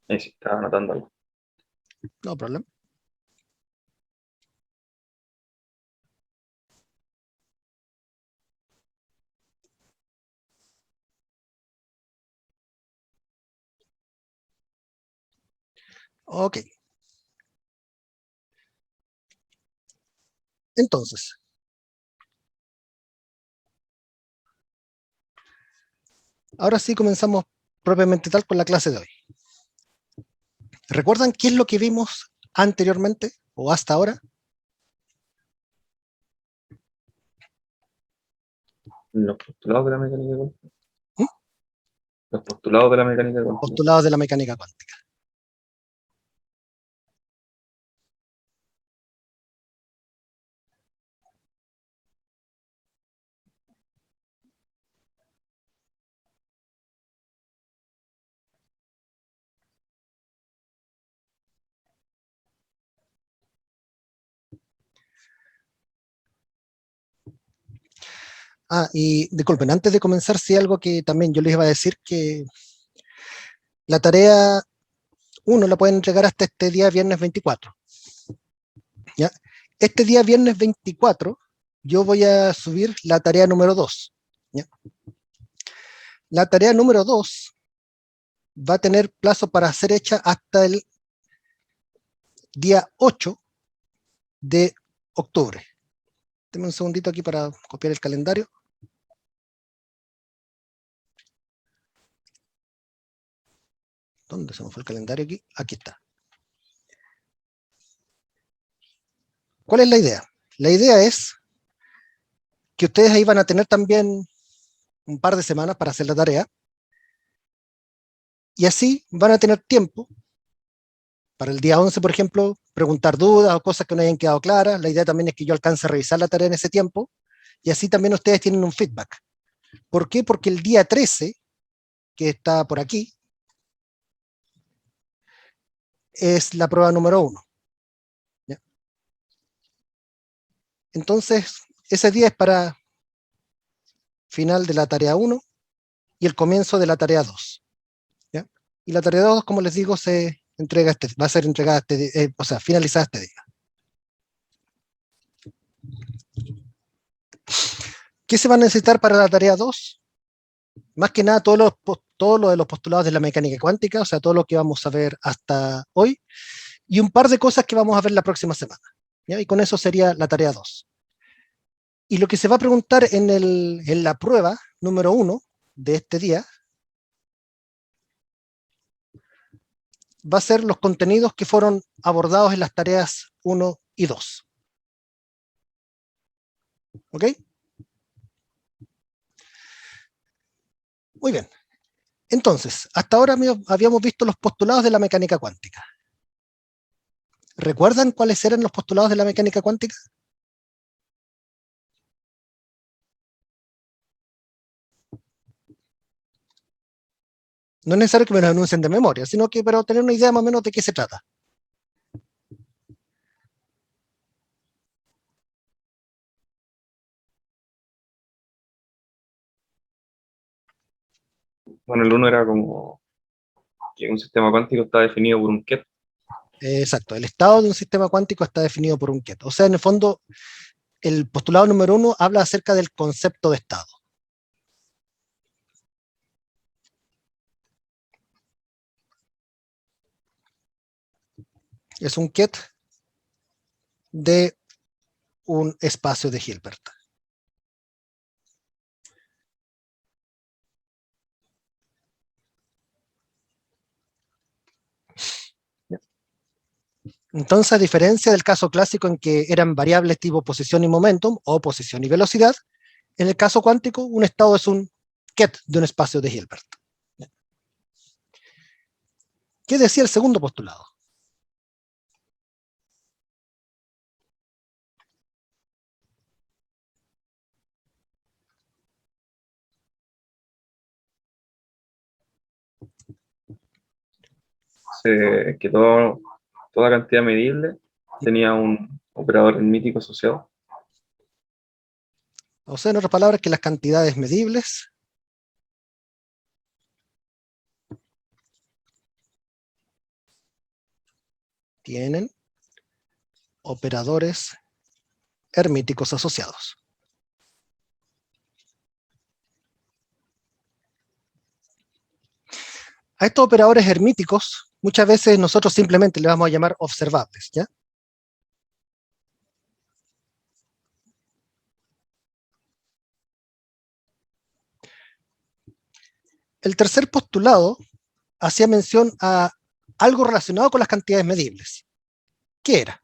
Ahí sí, estaba anotando algo. No problema. Ok. Entonces, ahora sí comenzamos propiamente tal con la clase de hoy. ¿Recuerdan qué es lo que vimos anteriormente o hasta ahora? Los postulados de la mecánica cuántica. ¿Mm? Los postulados de la mecánica cuántica. Postulados de la mecánica cuántica. Y disculpen, antes de comenzar, sí algo que también yo les iba a decir, que la tarea 1 la pueden entregar hasta este día viernes 24. ¿Ya? Este día viernes 24 yo voy a subir la tarea número 2. ¿Ya? La tarea número 2 va a tener plazo para ser hecha hasta el día 8 de octubre. Denme un segundito aquí para copiar el calendario. ¿Dónde se me fue el calendario aquí? Aquí está. ¿Cuál es la idea? La idea es que ustedes ahí van a tener también un par de semanas para hacer la tarea, y así van a tener tiempo para el día 11, por ejemplo, preguntar dudas o cosas que no hayan quedado claras. La idea también es que yo alcance a revisar la tarea en ese tiempo, y así también ustedes tienen un feedback. ¿Por qué? Porque el día 13, que está por aquí, es la prueba número 1. ¿Ya? Entonces, ese día es para final de la tarea 1 y el comienzo de la tarea 2. ¿Ya? Y la tarea 2, como les digo, se entrega va a ser entregada finalizada este día. ¿Qué se va a necesitar para la tarea 2? Más que nada todo lo de los postulados de la mecánica cuántica, o sea, todo lo que vamos a ver hasta hoy, y un par de cosas que vamos a ver la próxima semana. ¿Ya? Y con eso sería la tarea 2. Y lo que se va a preguntar en la prueba número 1 de este día va a ser los contenidos que fueron abordados en las tareas 1 y 2. ¿Ok? Muy bien. Entonces, hasta ahora habíamos visto los postulados de la mecánica cuántica. ¿Recuerdan cuáles eran los postulados de la mecánica cuántica? No es necesario que me los enuncien de memoria, sino que para tener una idea más o menos de qué se trata. Bueno, el uno era como que un sistema cuántico está definido por un ket. Exacto, el estado de un sistema cuántico está definido por un ket. O sea, en el fondo, el postulado número 1 habla acerca del concepto de estado. Es un ket de un espacio de Hilbert. Entonces, a diferencia del caso clásico en que eran variables tipo posición y momentum, o posición y velocidad, en el caso cuántico, un estado es un ket de un espacio de Hilbert. ¿Qué decía el segundo postulado? Que toda cantidad medible tenía un operador aritmético asociado. O sea, en otras palabras, que las cantidades medibles tienen operadores hermíticos asociados. A estos operadores hermíticos muchas veces nosotros simplemente le vamos a llamar observables, ¿ya? El tercer postulado hacía mención a algo relacionado con las cantidades medibles. ¿Qué era?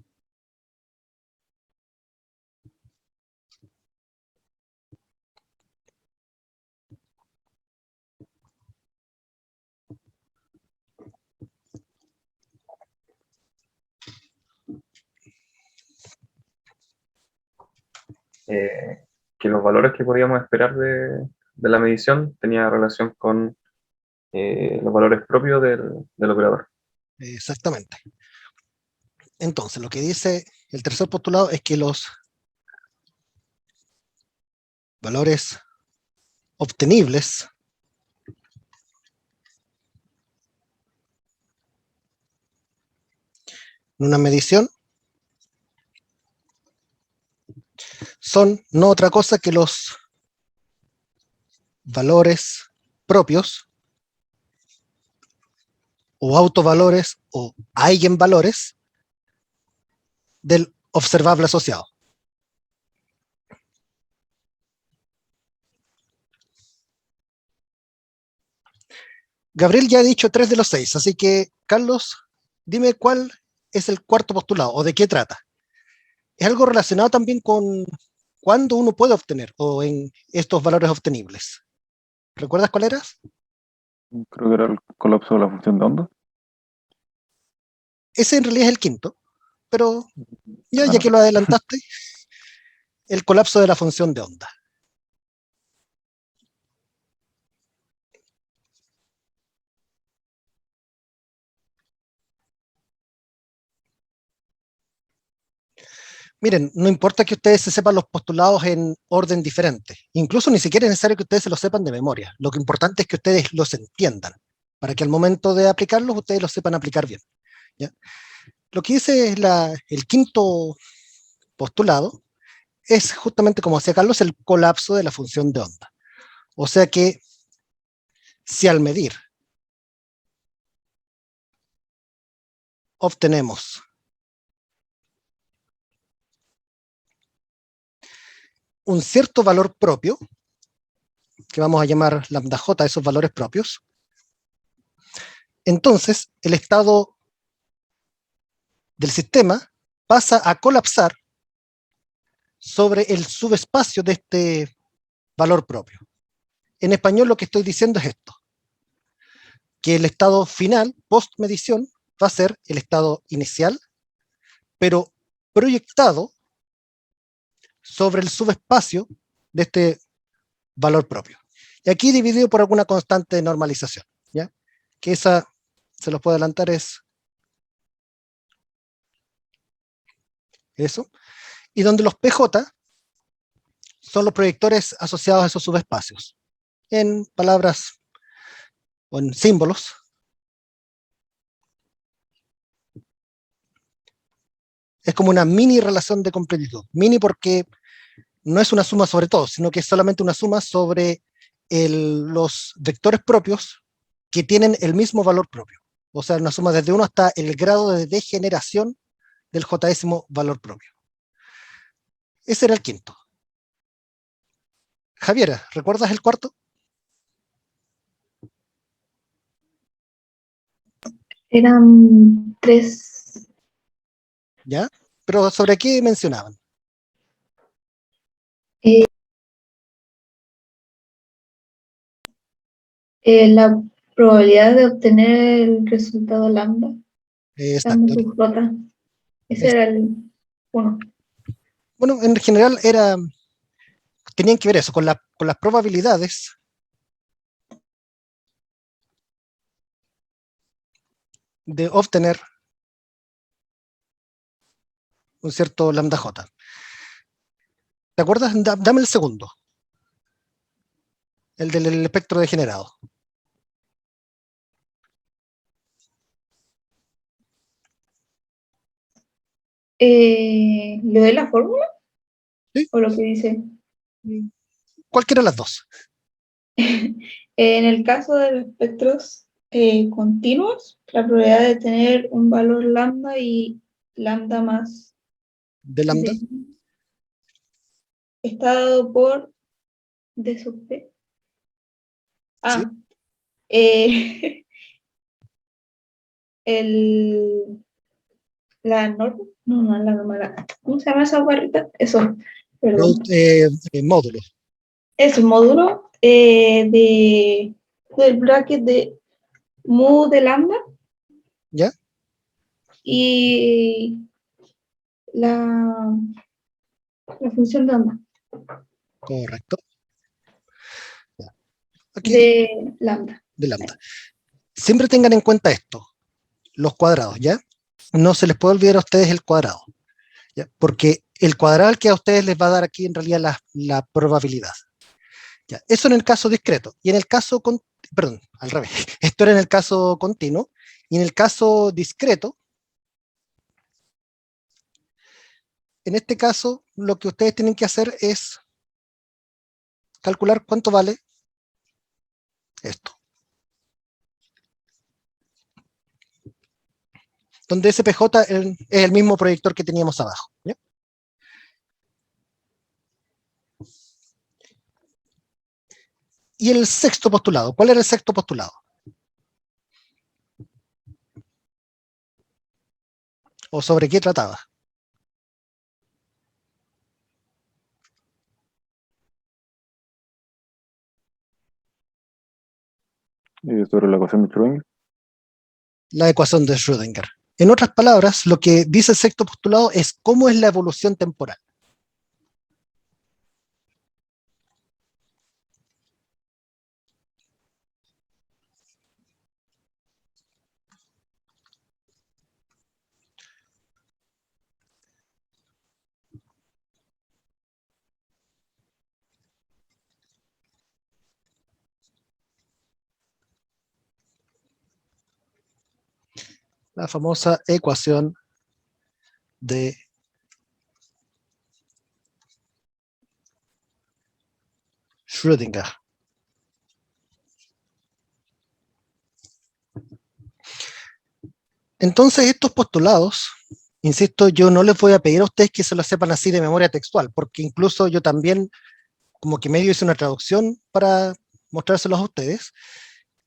Que los valores que podíamos esperar de la medición tenía relación con los valores propios del operador. Exactamente. Entonces, lo que dice el tercer postulado es que los valores obtenibles en una medición son no otra cosa que los valores propios o autovalores o eigenvalores del observable asociado. Gabriel ya ha dicho 3 de los 6, así que, Carlos, dime cuál es el cuarto postulado o de qué trata. Es algo relacionado también con cuándo uno puede obtener o en estos valores obtenibles. ¿Recuerdas cuál era? Creo que era el colapso de la función de onda. Ese en realidad es el quinto, pero ya Ah, que lo adelantaste, el colapso de la función de onda. Miren, no importa que ustedes se sepan los postulados en orden diferente, incluso ni siquiera es necesario que ustedes se los sepan de memoria. Lo que importante es que ustedes los entiendan, para que al momento de aplicarlos ustedes los sepan aplicar bien, ¿ya? Lo que dice el quinto postulado es justamente, como decía Carlos, el colapso de la función de onda. O sea que si al medir obtenemos un cierto valor propio, que vamos a llamar lambda j, esos valores propios, entonces el estado del sistema pasa a colapsar sobre el subespacio de este valor propio. En español lo que estoy diciendo es esto, que el estado final, post medición, va a ser el estado inicial, pero proyectado sobre el subespacio de este valor propio. Y aquí dividido por alguna constante de normalización, ¿ya? Que esa, se los puedo adelantar, es eso. Y donde los PJ son los proyectores asociados a esos subespacios. En palabras o en símbolos, es como una mini relación de completitud. Mini porque no es una suma sobre todo, sino que es solamente una suma sobre los vectores propios que tienen el mismo valor propio. O sea, una suma desde 1 hasta el grado de degeneración del jésimo valor propio. Ese era el quinto. Javiera, ¿recuerdas el cuarto? Eran 3. ¿Ya? Pero ¿sobre qué mencionaban? La probabilidad de obtener el resultado lambda, lambda Exacto. sub j. Ese era el 1. Bueno, en general tenían que ver eso, con las probabilidades de obtener un cierto lambda j. ¿Te acuerdas? Dame el segundo. El del espectro degenerado. ¿Le doy la fórmula? Sí. ¿O lo que dice? Cualquiera de las dos. En el caso de los espectros continuos, la probabilidad de tener un valor lambda y lambda más De lambda. d está dado por d sub p. Sí. Eh, la norma, no es la norma, ¿cómo se llama esa barrita? Eso, perdón. Módulos. Es un módulo del bracket de mu de lambda ¿Ya? y la, la función de onda Correcto. Ya. Aquí de lambda. de lambda. Siempre tengan en cuenta esto, los cuadrados, ¿ya? No se les puede olvidar a ustedes el cuadrado, ¿ya? Porque el cuadrado que a ustedes les va a dar aquí en realidad la probabilidad. ¿Ya? Eso en el caso discreto. Y en el caso, perdón, al revés. Esto era en el caso continuo. Y en el caso discreto, en este caso, lo que ustedes tienen que hacer es calcular cuánto vale esto. Donde SPJ es el mismo proyector que teníamos abajo, ¿ya? Y el sexto postulado, ¿cuál era el sexto postulado? ¿O sobre qué trataba? Sobre la ecuación de Schrödinger. La ecuación de Schrödinger. En otras palabras, lo que dice el sexto postulado es cómo es la evolución temporal. La famosa ecuación de Schrödinger. Entonces, estos postulados, insisto, yo no les voy a pedir a ustedes que se lo sepan así de memoria textual, porque incluso yo también, como que medio hice una traducción para mostrárselos a ustedes,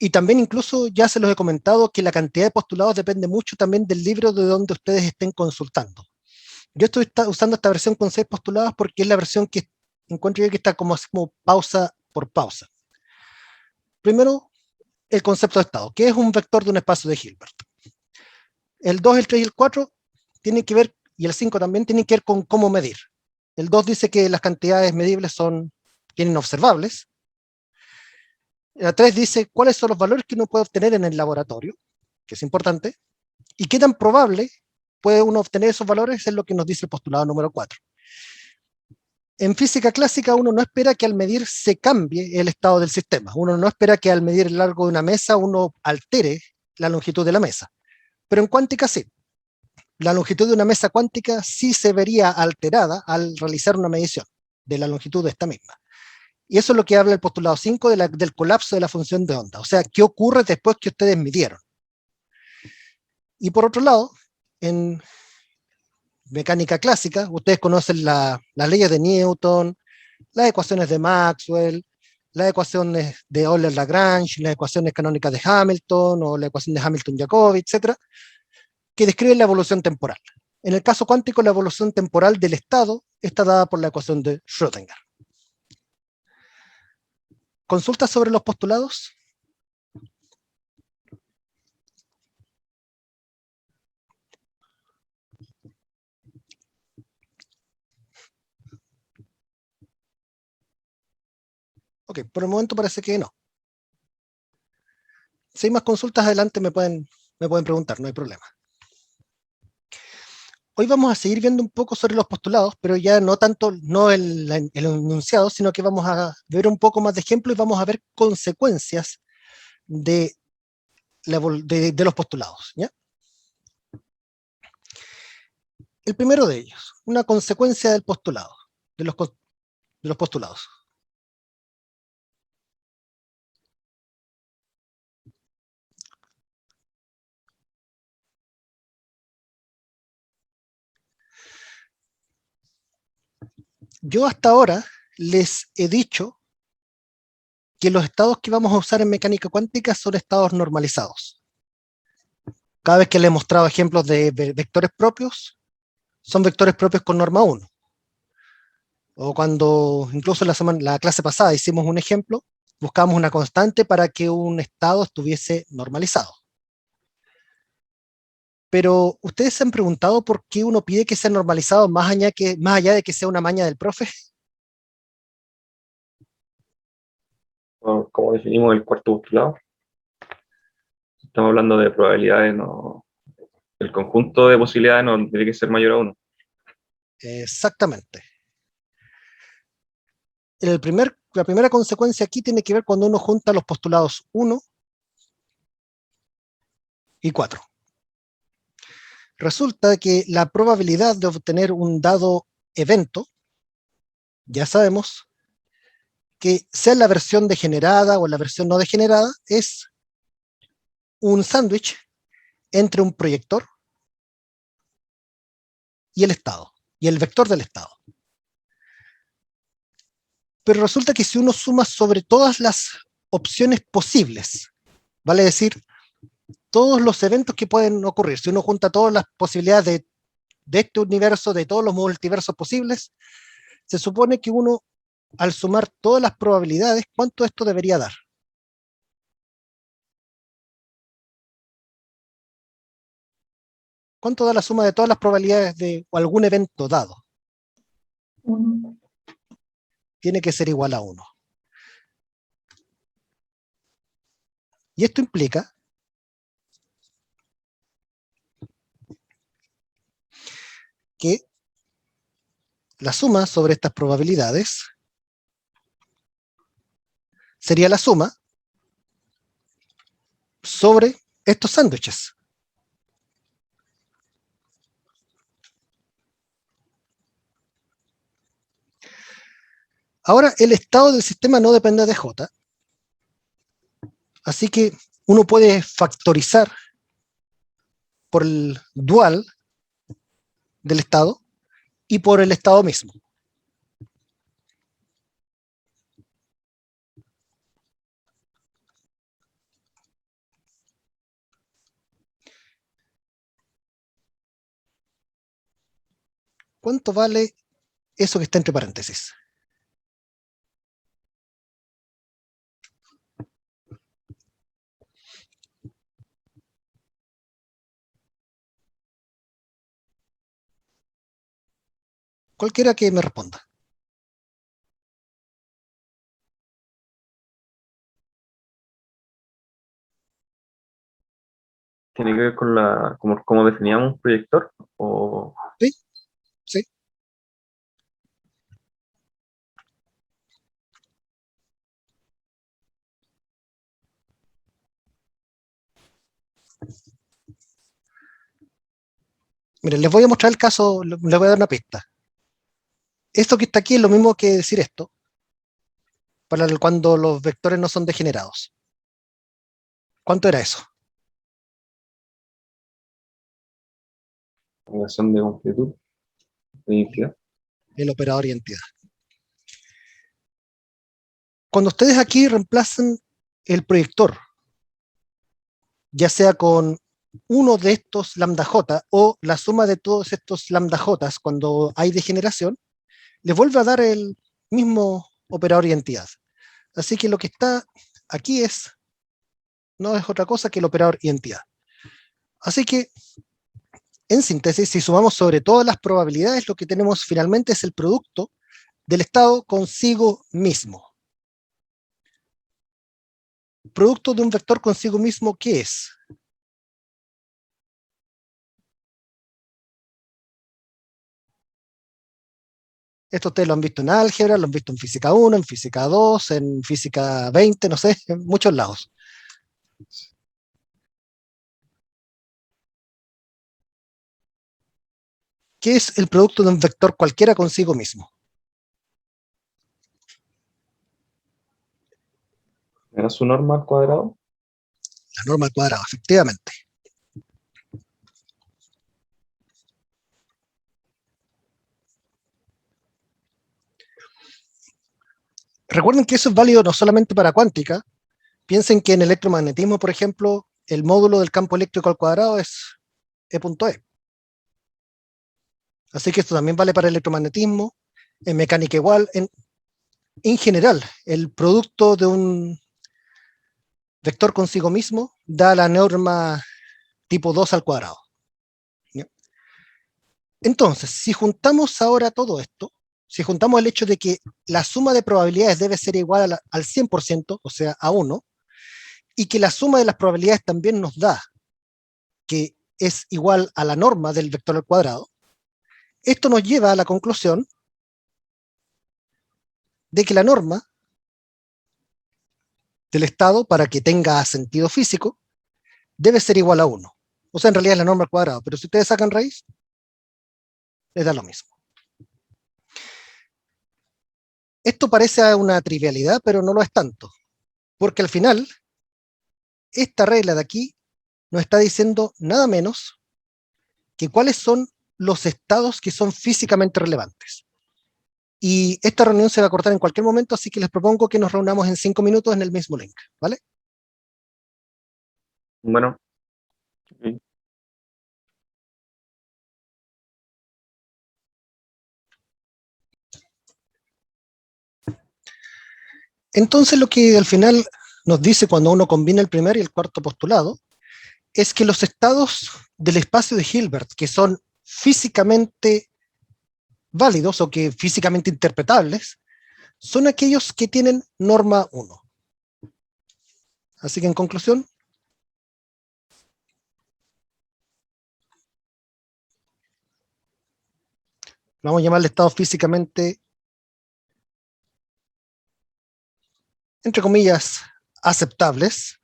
y también incluso ya se los he comentado que la cantidad de postulados depende mucho también del libro de donde ustedes estén consultando. Yo estoy usando esta versión con 6 postulados porque es la versión que encuentro yo que está como, así como pausa por pausa. Primero, el concepto de estado, que es un vector de un espacio de Hilbert. El 2, el 3 y el 4 tienen que ver, y el 5 también, tienen que ver con cómo medir. El 2 dice que las cantidades medibles tienen observables. El 3 dice cuáles son los valores que uno puede obtener en el laboratorio, que es importante, y qué tan probable puede uno obtener esos valores, es lo que nos dice el postulado número 4. En física clásica uno no espera que al medir se cambie el estado del sistema. Uno no espera que al medir el largo de una mesa uno altere la longitud de la mesa. Pero en cuántica sí. La longitud de una mesa cuántica sí se vería alterada al realizar una medición de la longitud de esta misma. Y eso es lo que habla el postulado 5 del colapso de la función de onda. O sea, ¿qué ocurre después que ustedes midieron? Y por otro lado, en mecánica clásica, ustedes conocen las leyes de Newton, las ecuaciones de Maxwell, las ecuaciones de Euler-Lagrange, las ecuaciones canónicas de Hamilton o la ecuación de Hamilton-Jacobi, etcétera, que describen la evolución temporal. En el caso cuántico, la evolución temporal del estado está dada por la ecuación de Schrödinger. ¿Consultas sobre los postulados? Ok, por el momento parece que no. Si hay más consultas adelante me pueden preguntar, no hay problema. Hoy vamos a seguir viendo un poco sobre los postulados, pero ya no tanto el enunciado, sino que vamos a ver un poco más de ejemplo y vamos a ver consecuencias de los postulados, ¿ya? El primero de ellos, una consecuencia del postulado, de los postulados. Yo hasta ahora les he dicho que los estados que vamos a usar en mecánica cuántica son estados normalizados. Cada vez que les he mostrado ejemplos de vectores propios, son vectores propios con norma 1. O cuando incluso la clase pasada hicimos un ejemplo, buscamos una constante para que un estado estuviese normalizado. Pero ¿ustedes se han preguntado por qué uno pide que sea normalizado más allá de que sea una maña del profe? ¿Cómo definimos el cuarto postulado? Estamos hablando de probabilidades, no, el conjunto de posibilidades no tiene que ser mayor a 1. Exactamente. La primera consecuencia aquí tiene que ver cuando uno junta los postulados 1 y 4. Resulta que la probabilidad de obtener un dado evento, ya sabemos que sea la versión degenerada o la versión no degenerada, es un sándwich entre un proyector y el estado, y el vector del estado. Pero resulta que si uno suma sobre todas las opciones posibles, vale decir, todos los eventos que pueden ocurrir, si uno junta todas las posibilidades de este universo, de todos los multiversos posibles, se supone que uno, al sumar todas las probabilidades, ¿cuánto esto debería dar? ¿Cuánto da la suma de todas las probabilidades de algún evento dado? 1. Tiene que ser igual a 1. Y esto implica que la suma sobre estas probabilidades sería la suma sobre estos sándwiches. Ahora, el estado del sistema no depende de J, así que uno puede factorizar por el dual del estado y por el estado mismo. ¿Cuánto vale eso que está entre paréntesis? Cualquiera que me responda. ¿Tiene que ver con cómo definíamos un proyector? O ¿Sí? ¿Sí? Miren, les voy a mostrar el caso, les voy a dar una pista. Esto que está aquí es lo mismo que decir esto, cuando los vectores no son degenerados. ¿Cuánto era eso? relación de longitud, de identidad. El operador identidad. Cuando ustedes aquí reemplazan el proyector, ya sea con uno de estos lambda j o la suma de todos estos lambda j cuando hay degeneración, les vuelve a dar el mismo operador identidad. Así que lo que está aquí no es otra cosa que el operador identidad. Así que, en síntesis, si sumamos sobre todas las probabilidades, lo que tenemos finalmente es el producto del estado consigo mismo. Producto de un vector consigo mismo, ¿qué es? Esto ustedes lo han visto en álgebra, lo han visto en física 1, en física 2, en física 20, no sé, en muchos lados. ¿Qué es el producto de un vector cualquiera consigo mismo? ¿Era su norma al cuadrado? La norma al cuadrado, efectivamente. Recuerden que eso es válido no solamente para cuántica. Piensen que en electromagnetismo, por ejemplo, el módulo del campo eléctrico al cuadrado es E.E. Así que esto también vale para electromagnetismo, en mecánica igual. En general, el producto de un vector consigo mismo da la norma tipo 2 al cuadrado. ¿Ya? Entonces, si juntamos ahora todo esto, si juntamos el hecho de que la suma de probabilidades debe ser igual al 100%, o sea, a 1, y que la suma de las probabilidades también nos da que es igual a la norma del vector al cuadrado, esto nos lleva a la conclusión de que la norma del estado, para que tenga sentido físico, debe ser igual a 1. O sea, en realidad es la norma al cuadrado, pero si ustedes sacan raíz, les da lo mismo. Esto parece una trivialidad, pero no lo es tanto, porque al final, esta regla de aquí nos está diciendo nada menos que cuáles son los estados que son físicamente relevantes. Y esta reunión se va a cortar en cualquier momento, así que les propongo que nos reunamos en 5 minutos en el mismo link, ¿vale? Bueno, Ok. Entonces lo que al final nos dice cuando uno combina el primer y el cuarto postulado es que los estados del espacio de Hilbert, que son físicamente válidos o que físicamente interpretables, son aquellos que tienen norma 1. Así que en conclusión, vamos a llamarle estados físicamente, entre comillas, aceptables.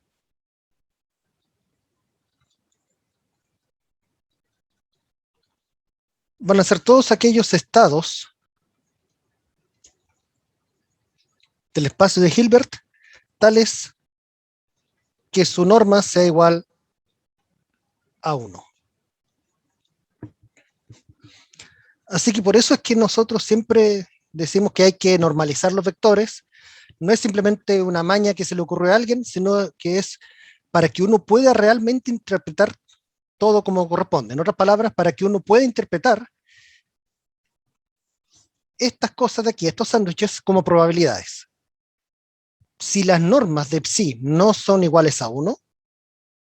Van a ser todos aquellos estados del espacio de Hilbert tales que su norma sea igual a 1. Así que por eso es que nosotros siempre decimos que hay que normalizar los vectores. No es simplemente una maña que se le ocurrió a alguien, sino que es para que uno pueda realmente interpretar todo como corresponde. En otras palabras, para que uno pueda interpretar estas cosas de aquí, estos sándwiches, como probabilidades. Si las normas de psi no son iguales a 1,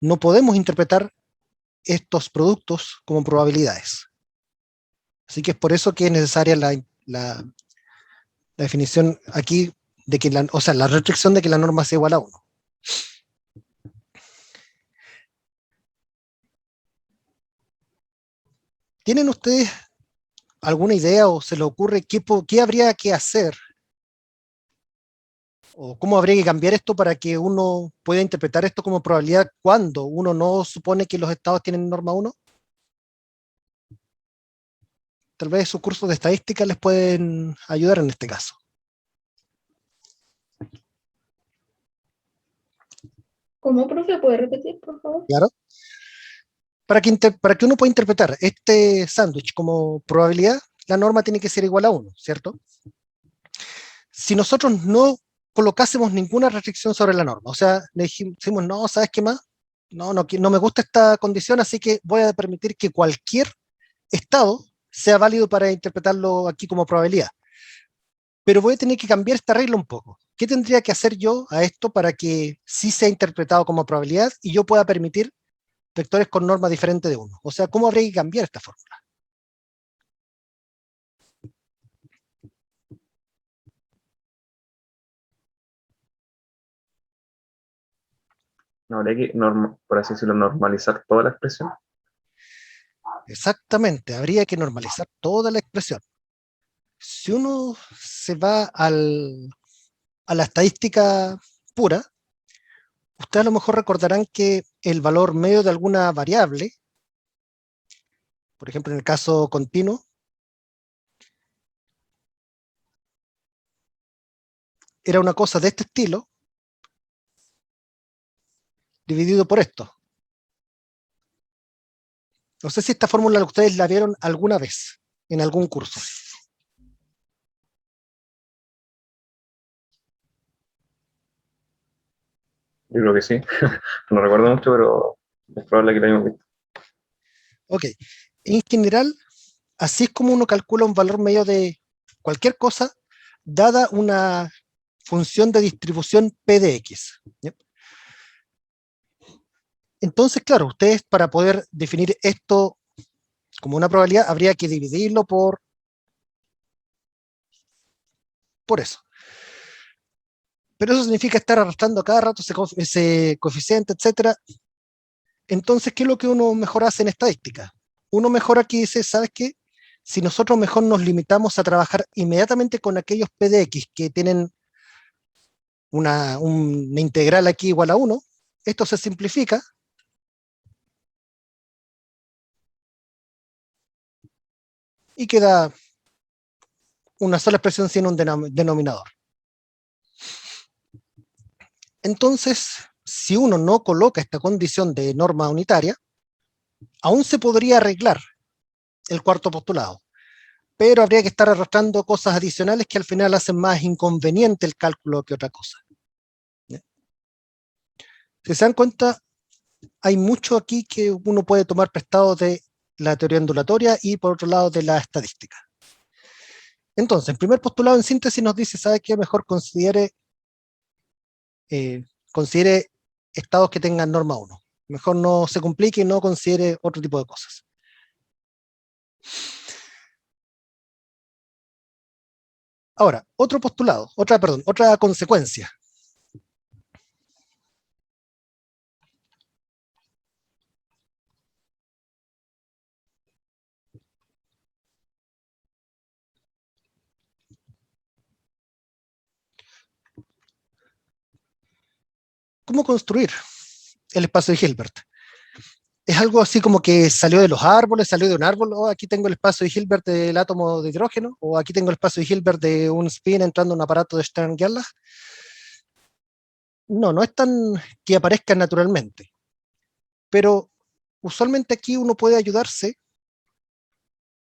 no podemos interpretar estos productos como probabilidades. Así que es por eso que es necesaria la definición aquí de que la restricción de que la norma sea igual a 1. ¿Tienen ustedes alguna idea o se les ocurre qué habría que hacer o cómo habría que cambiar esto para que uno pueda interpretar esto como probabilidad cuando uno no supone que los estados tienen norma 1? Tal vez sus cursos de estadística les pueden ayudar en este caso. ¿Cómo, profe? ¿Puede repetir, por favor? ¿Claro? Para que uno pueda interpretar este sándwich como probabilidad, la norma tiene que ser igual a 1, ¿cierto? Si nosotros no colocásemos ninguna restricción sobre la norma, o sea, le decimos, no, ¿sabes qué más? No me gusta esta condición, así que voy a permitir que cualquier estado sea válido para interpretarlo aquí como probabilidad. Pero voy a tener que cambiar esta regla un poco. ¿Qué tendría que hacer yo a esto para que sí sea interpretado como probabilidad y yo pueda permitir vectores con norma diferente de 1? O sea, ¿cómo habría que cambiar esta fórmula? no habría que, por así decirlo, normalizar toda la expresión. Exactamente, habría que normalizar toda la expresión. Si uno se va a la estadística pura, ustedes a lo mejor recordarán que el valor medio de alguna variable por ejemplo, en el caso continuo, era una cosa de este estilo, dividido por esto. No sé si esta fórmula ustedes la vieron alguna vez, en algún curso. Yo creo que sí. No recuerdo mucho, pero es probable que lo hayamos visto. Ok, en general, así es como uno calcula un valor medio de cualquier cosa, dada una función de distribución P de X. ¿Ya? Entonces, claro, ustedes para poder definir esto como una probabilidad, habría que dividirlo por eso. Pero eso significa estar arrastrando a cada rato ese coeficiente, etcétera. Entonces, ¿qué es lo que uno mejor hace en estadística? Uno mejor aquí dice, ¿sabes qué? Si nosotros mejor nos limitamos a trabajar inmediatamente con aquellos P de X que tienen una integral aquí igual a 1, esto se simplifica y queda una sola expresión sin un denominador. Entonces, si uno no coloca esta condición de norma unitaria, aún se podría arreglar el cuarto postulado, pero habría que estar arrastrando cosas adicionales que al final hacen más inconveniente el cálculo que otra cosa. ¿Ya? Si se dan cuenta, hay mucho aquí que uno puede tomar prestado de la teoría ondulatoria y por otro lado de la estadística. Entonces, el primer postulado en síntesis nos dice, ¿sabe qué? Mejor considere estados que tengan norma 1. Mejor no se complique y no considere otro tipo de cosas. Ahora, otro postulado, otra consecuencia. ¿Cómo construir el espacio de Hilbert? Es algo así como que salió de los árboles, salió de un árbol, o aquí tengo el espacio de Hilbert del átomo de hidrógeno, o aquí tengo el espacio de Hilbert de un spin entrando en un aparato de Stern-Gerlach. No, no es tan que aparezca naturalmente, pero usualmente aquí uno puede ayudarse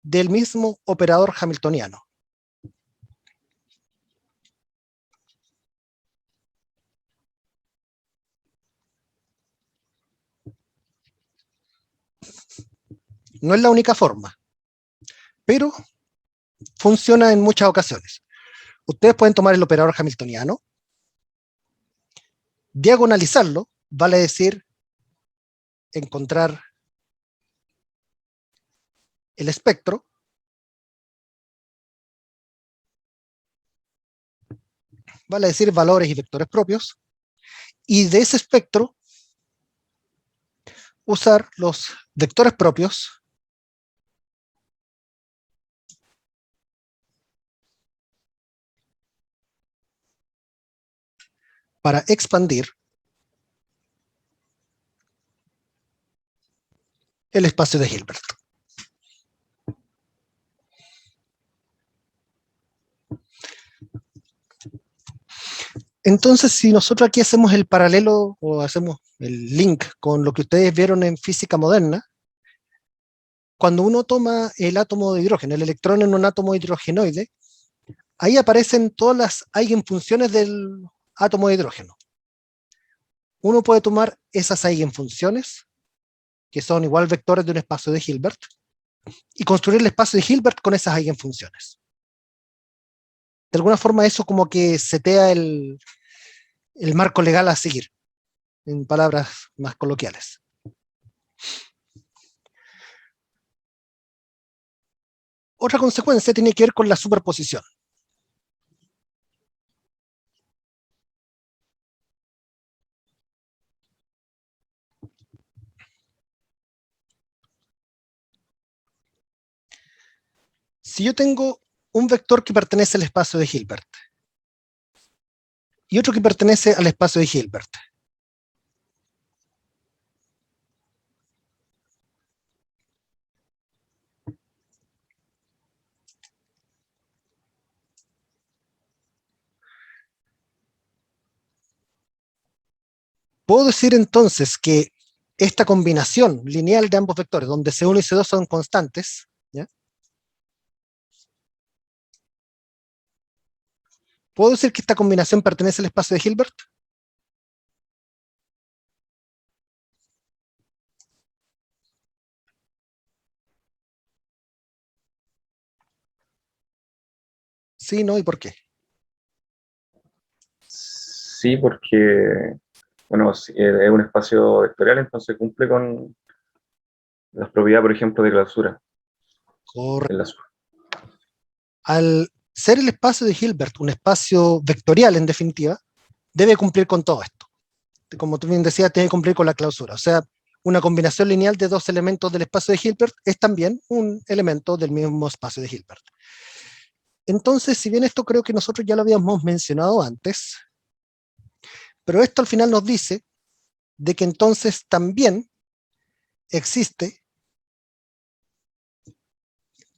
del mismo operador hamiltoniano. No es la única forma, pero funciona en muchas ocasiones. Ustedes pueden tomar el operador hamiltoniano, diagonalizarlo, vale decir encontrar el espectro, vale decir valores y vectores propios, y de ese espectro usar los vectores propios para expandir el espacio de Hilbert. Entonces, si nosotros aquí hacemos el paralelo o hacemos el link con lo que ustedes vieron en física moderna, cuando uno toma el átomo de hidrógeno, el electrón en un átomo hidrogenoide, ahí aparecen todas las eigenfunciones del átomo de hidrógeno. Uno puede tomar esas eigenfunciones, que son igual vectores de un espacio de Hilbert, y construir el espacio de Hilbert con esas eigenfunciones. De alguna forma eso como que setea el marco legal a seguir, en palabras más coloquiales. Otra consecuencia tiene que ver con la superposición. Si yo tengo un vector que pertenece al espacio de Hilbert y otro que pertenece al espacio de Hilbert, Puedo decir entonces que esta combinación lineal de ambos vectores, donde C1 y C2 son constantes, ¿ya? ¿Puedo decir que esta combinación pertenece al espacio de Hilbert? Sí, no, ¿y por qué? Sí, porque, bueno, es un espacio vectorial, entonces cumple con las propiedades, por ejemplo, de clausura. Correcto. En la su- Al ser el espacio de Hilbert un espacio vectorial, en definitiva, debe cumplir con todo esto. Como tú bien decías, tiene que cumplir con la clausura. O sea, una combinación lineal de dos elementos del espacio de Hilbert es también un elemento del mismo espacio de Hilbert. Entonces, si bien esto creo que nosotros ya lo habíamos mencionado antes, pero esto al final nos dice de que entonces también existe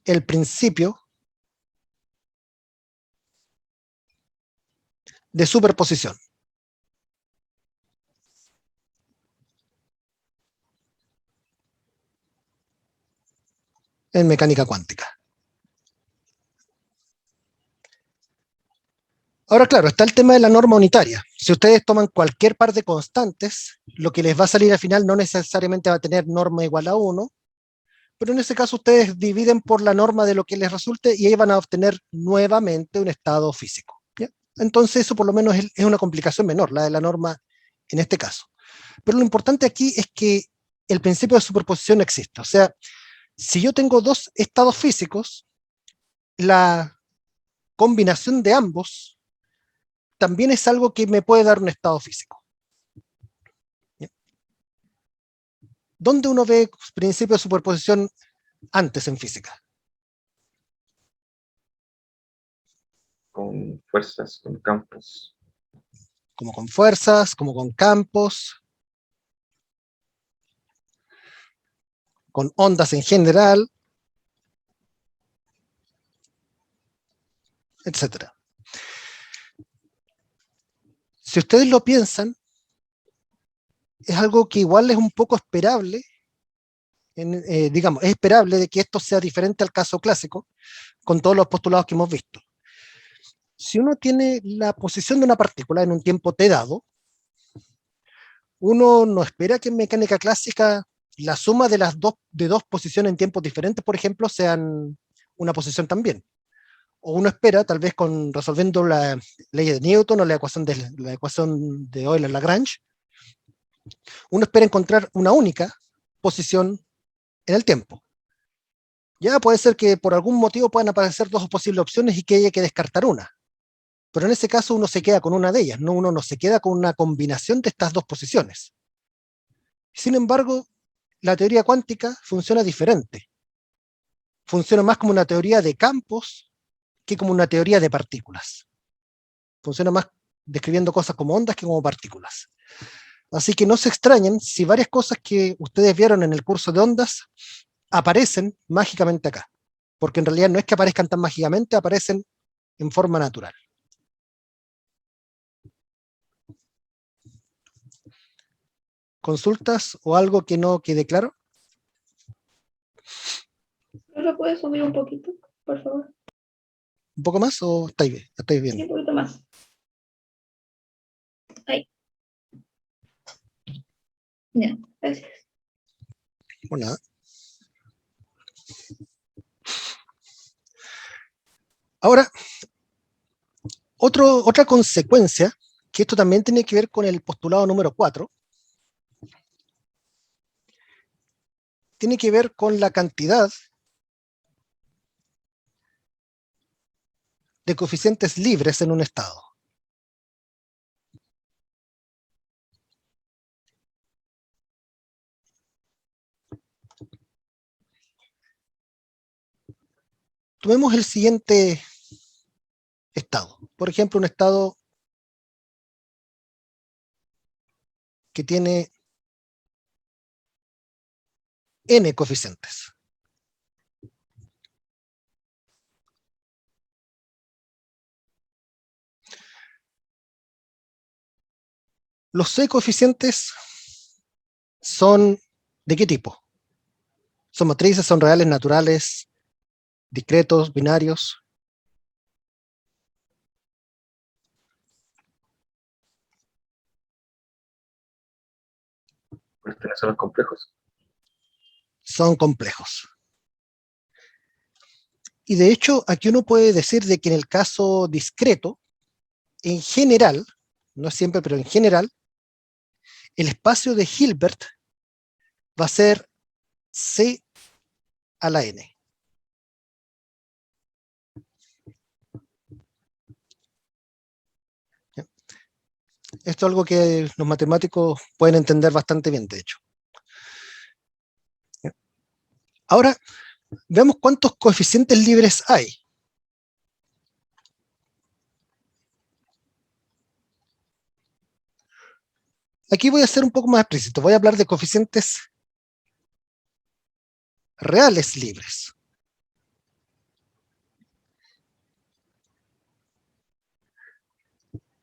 el principio de superposición en mecánica cuántica. Ahora, claro, está el tema de la norma unitaria. Si ustedes toman cualquier par de constantes, lo que les va a salir al final no necesariamente va a tener norma igual a 1, pero en ese caso ustedes dividen por la norma de lo que les resulte y ahí van a obtener nuevamente un estado físico, ¿ya? Entonces eso por lo menos es una complicación menor, la de la norma en este caso. Pero lo importante aquí es que el principio de superposición existe. O sea, si yo tengo dos estados físicos, la combinación de ambos también es algo que me puede dar un estado físico. ¿Ya? ¿Dónde uno ve principio de superposición antes en física? con fuerzas, con campos. Como con fuerzas, como con campos, con ondas en general, etc. Si ustedes lo piensan, es algo que igual es un poco esperable, digamos, es esperable de que esto sea diferente al caso clásico, con todos los postulados que hemos visto. Si uno tiene la posición de una partícula en un tiempo t dado, uno no espera que en mecánica clásica la suma de dos posiciones en tiempos diferentes, por ejemplo, sean una posición también. O uno espera, tal vez resolviendo la ley de Newton o la ecuación de Euler-Lagrange, uno espera encontrar una única posición en el tiempo. Ya puede ser que por algún motivo puedan aparecer dos posibles opciones y que haya que descartar una. Pero en ese caso uno se queda con una de ellas, ¿no? Uno no se queda con una combinación de estas dos posiciones. Sin embargo, la teoría cuántica funciona diferente. Funciona más como una teoría de campos que como una teoría de partículas. Funciona más describiendo cosas como ondas que como partículas. Así que no se extrañen si varias cosas que ustedes vieron en el curso de ondas aparecen mágicamente acá. Porque en realidad no es que aparezcan tan mágicamente, aparecen en forma natural. ¿Consultas o algo que no quede claro? ¿No lo puedes subir un poquito, por favor? ¿Un poco más o estáis bien? ¿Estáis Sí, bien? un poquito más. Ahí, ya, gracias. Bueno, nada. Ahora, otra consecuencia, que esto también tiene que ver con el postulado número 4, tiene que ver con la cantidad de coeficientes libres en un estado. Tomemos el siguiente estado. Por ejemplo, un estado que tiene n coeficientes. Los C coeficientes son ¿de qué tipo? ¿Son matrices, son reales, naturales, discretos, binarios? Pues tenés los complejos. Son complejos. Y de hecho, aquí uno puede decir de que en el caso discreto, en general, no siempre, pero en general, el espacio de Hilbert va a ser C a la n. Esto es algo que los matemáticos pueden entender bastante bien, de hecho. Ahora, veamos cuántos coeficientes libres hay. Aquí voy a ser un poco más explícito. Voy a hablar de coeficientes reales libres.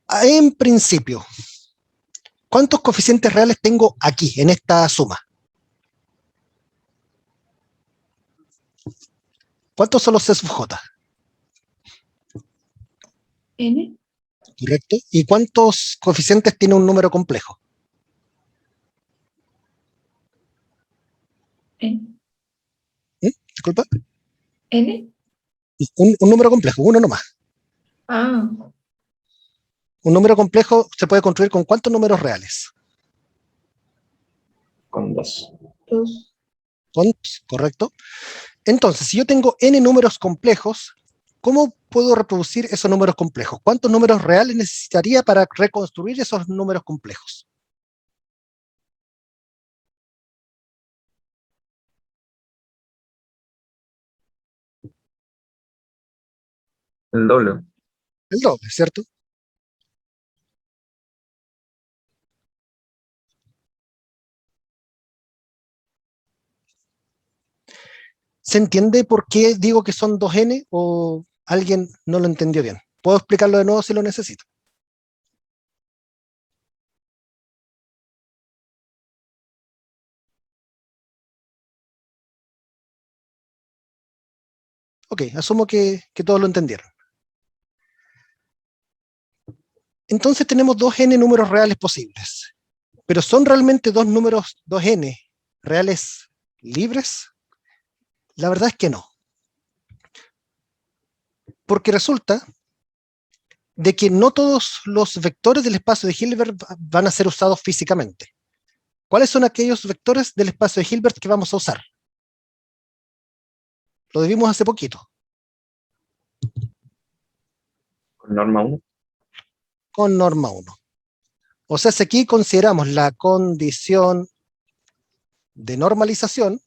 En principio, ¿cuántos coeficientes reales tengo aquí, en esta suma? ¿Cuántos son los C sub j? N. ¿Correcto? ¿Y cuántos coeficientes tiene un número complejo? N. Disculpa. N. Un número complejo, uno nomás. Ah, Un número complejo se puede construir con ¿cuántos números reales? Con 2. 2. Con, correcto. Entonces, si yo tengo n números complejos, ¿cómo puedo reproducir esos números complejos? ¿Cuántos números reales necesitaría para reconstruir esos números complejos? El doble. El doble, ¿cierto? ¿Se entiende por qué digo que son 2n o alguien no lo entendió bien? ¿Puedo explicarlo de nuevo si lo necesito? Ok, asumo que todos lo entendieron. Entonces tenemos 2n números reales posibles. ¿Pero son realmente dos números 2n reales libres? La verdad es que no. Porque resulta de que no todos los vectores del espacio de Hilbert van a ser usados físicamente. ¿Cuáles son aquellos vectores del espacio de Hilbert que vamos a usar? Lo vimos hace poquito. Con norma 1. Con norma 1. O sea, si aquí consideramos la condición de normalización,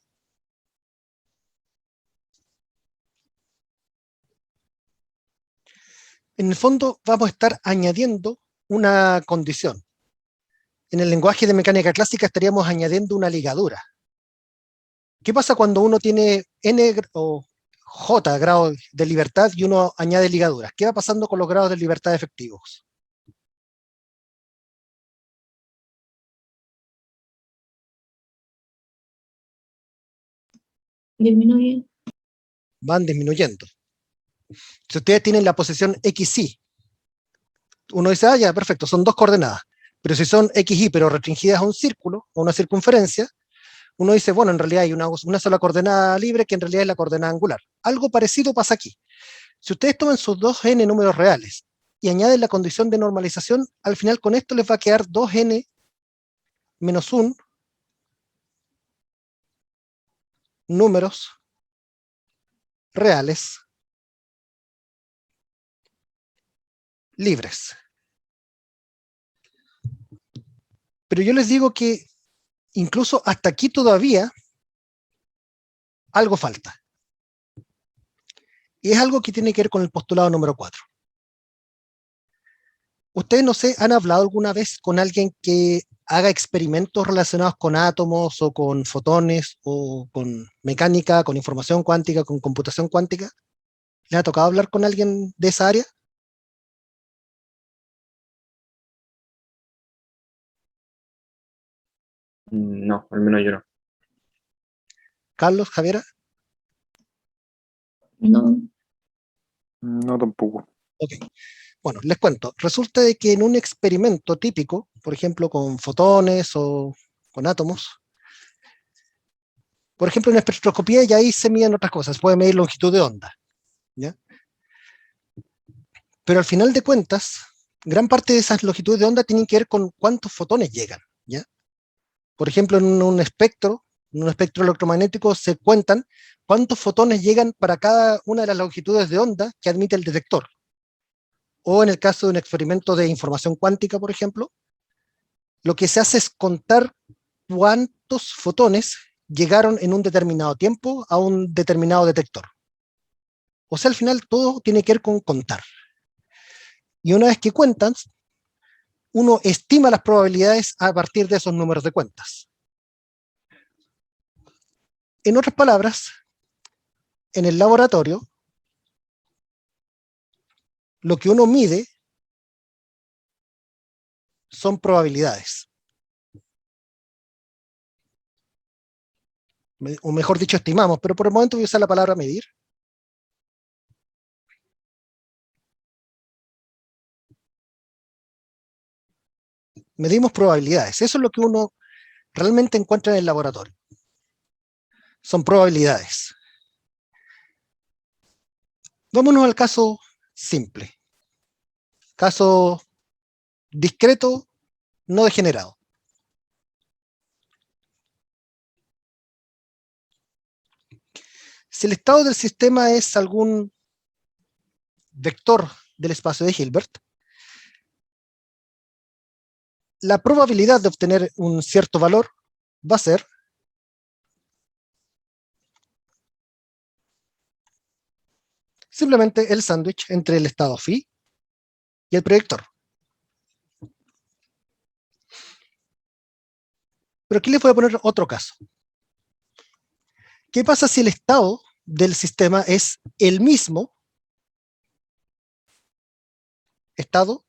en el fondo vamos a estar añadiendo una condición. En el lenguaje de mecánica clásica estaríamos añadiendo una ligadura. ¿Qué pasa cuando uno tiene n o j grados de libertad y uno añade ligaduras? ¿Qué va pasando con los grados de libertad efectivos? disminuye. Van disminuyendo. Si ustedes tienen la posición xy, uno dice, ah, ya, perfecto, son dos coordenadas. Pero si son xy, pero restringidas a un círculo, o una circunferencia, uno dice, bueno, en realidad hay una sola coordenada libre que en realidad es la coordenada angular. Algo parecido pasa aquí. Si ustedes toman sus 2n números reales y añaden la condición de normalización, al final con esto les va a quedar 2n menos 1 números reales libres. Pero yo les digo que incluso hasta aquí todavía algo falta. Y es algo que tiene que ver con el postulado número 4. Ustedes, no sé, ¿han hablado alguna vez con alguien que haga experimentos relacionados con átomos o con fotones o con mecánica, con información cuántica, con computación cuántica? ¿Les ha tocado hablar con alguien de esa área? No, al menos yo no. Carlos, Javiera. No. No, tampoco. Ok. Bueno, les cuento. Resulta de que en un experimento típico, por ejemplo, con fotones o con átomos, por ejemplo, en espectroscopía ya ahí se miden otras cosas, se puede medir longitud de onda, ¿ya? Pero al final de cuentas, gran parte de esas longitudes de onda tienen que ver con cuántos fotones llegan, ¿ya? Por ejemplo, en un espectro electromagnético se cuentan cuántos fotones llegan para cada una de las longitudes de onda que admite el detector. O en el caso de un experimento de información cuántica, por ejemplo, lo que se hace es contar cuántos fotones llegaron en un determinado tiempo a un determinado detector. O sea, al final todo tiene que ver con contar. Y una vez que cuentan, uno estima las probabilidades a partir de esos números de cuentas. En otras palabras, en el laboratorio, lo que uno mide son probabilidades. O mejor dicho, estimamos, pero por el momento voy a usar la palabra medir. Medimos probabilidades. Eso es lo que uno realmente encuentra en el laboratorio. Son probabilidades. Vámonos al caso simple. Caso discreto, no degenerado. Si el estado del sistema es algún vector del espacio de Hilbert, la probabilidad de obtener un cierto valor va a ser simplemente el sándwich entre el estado phi y el proyector. Pero aquí les voy a poner otro caso. ¿Qué pasa si el estado del sistema es el mismo estado,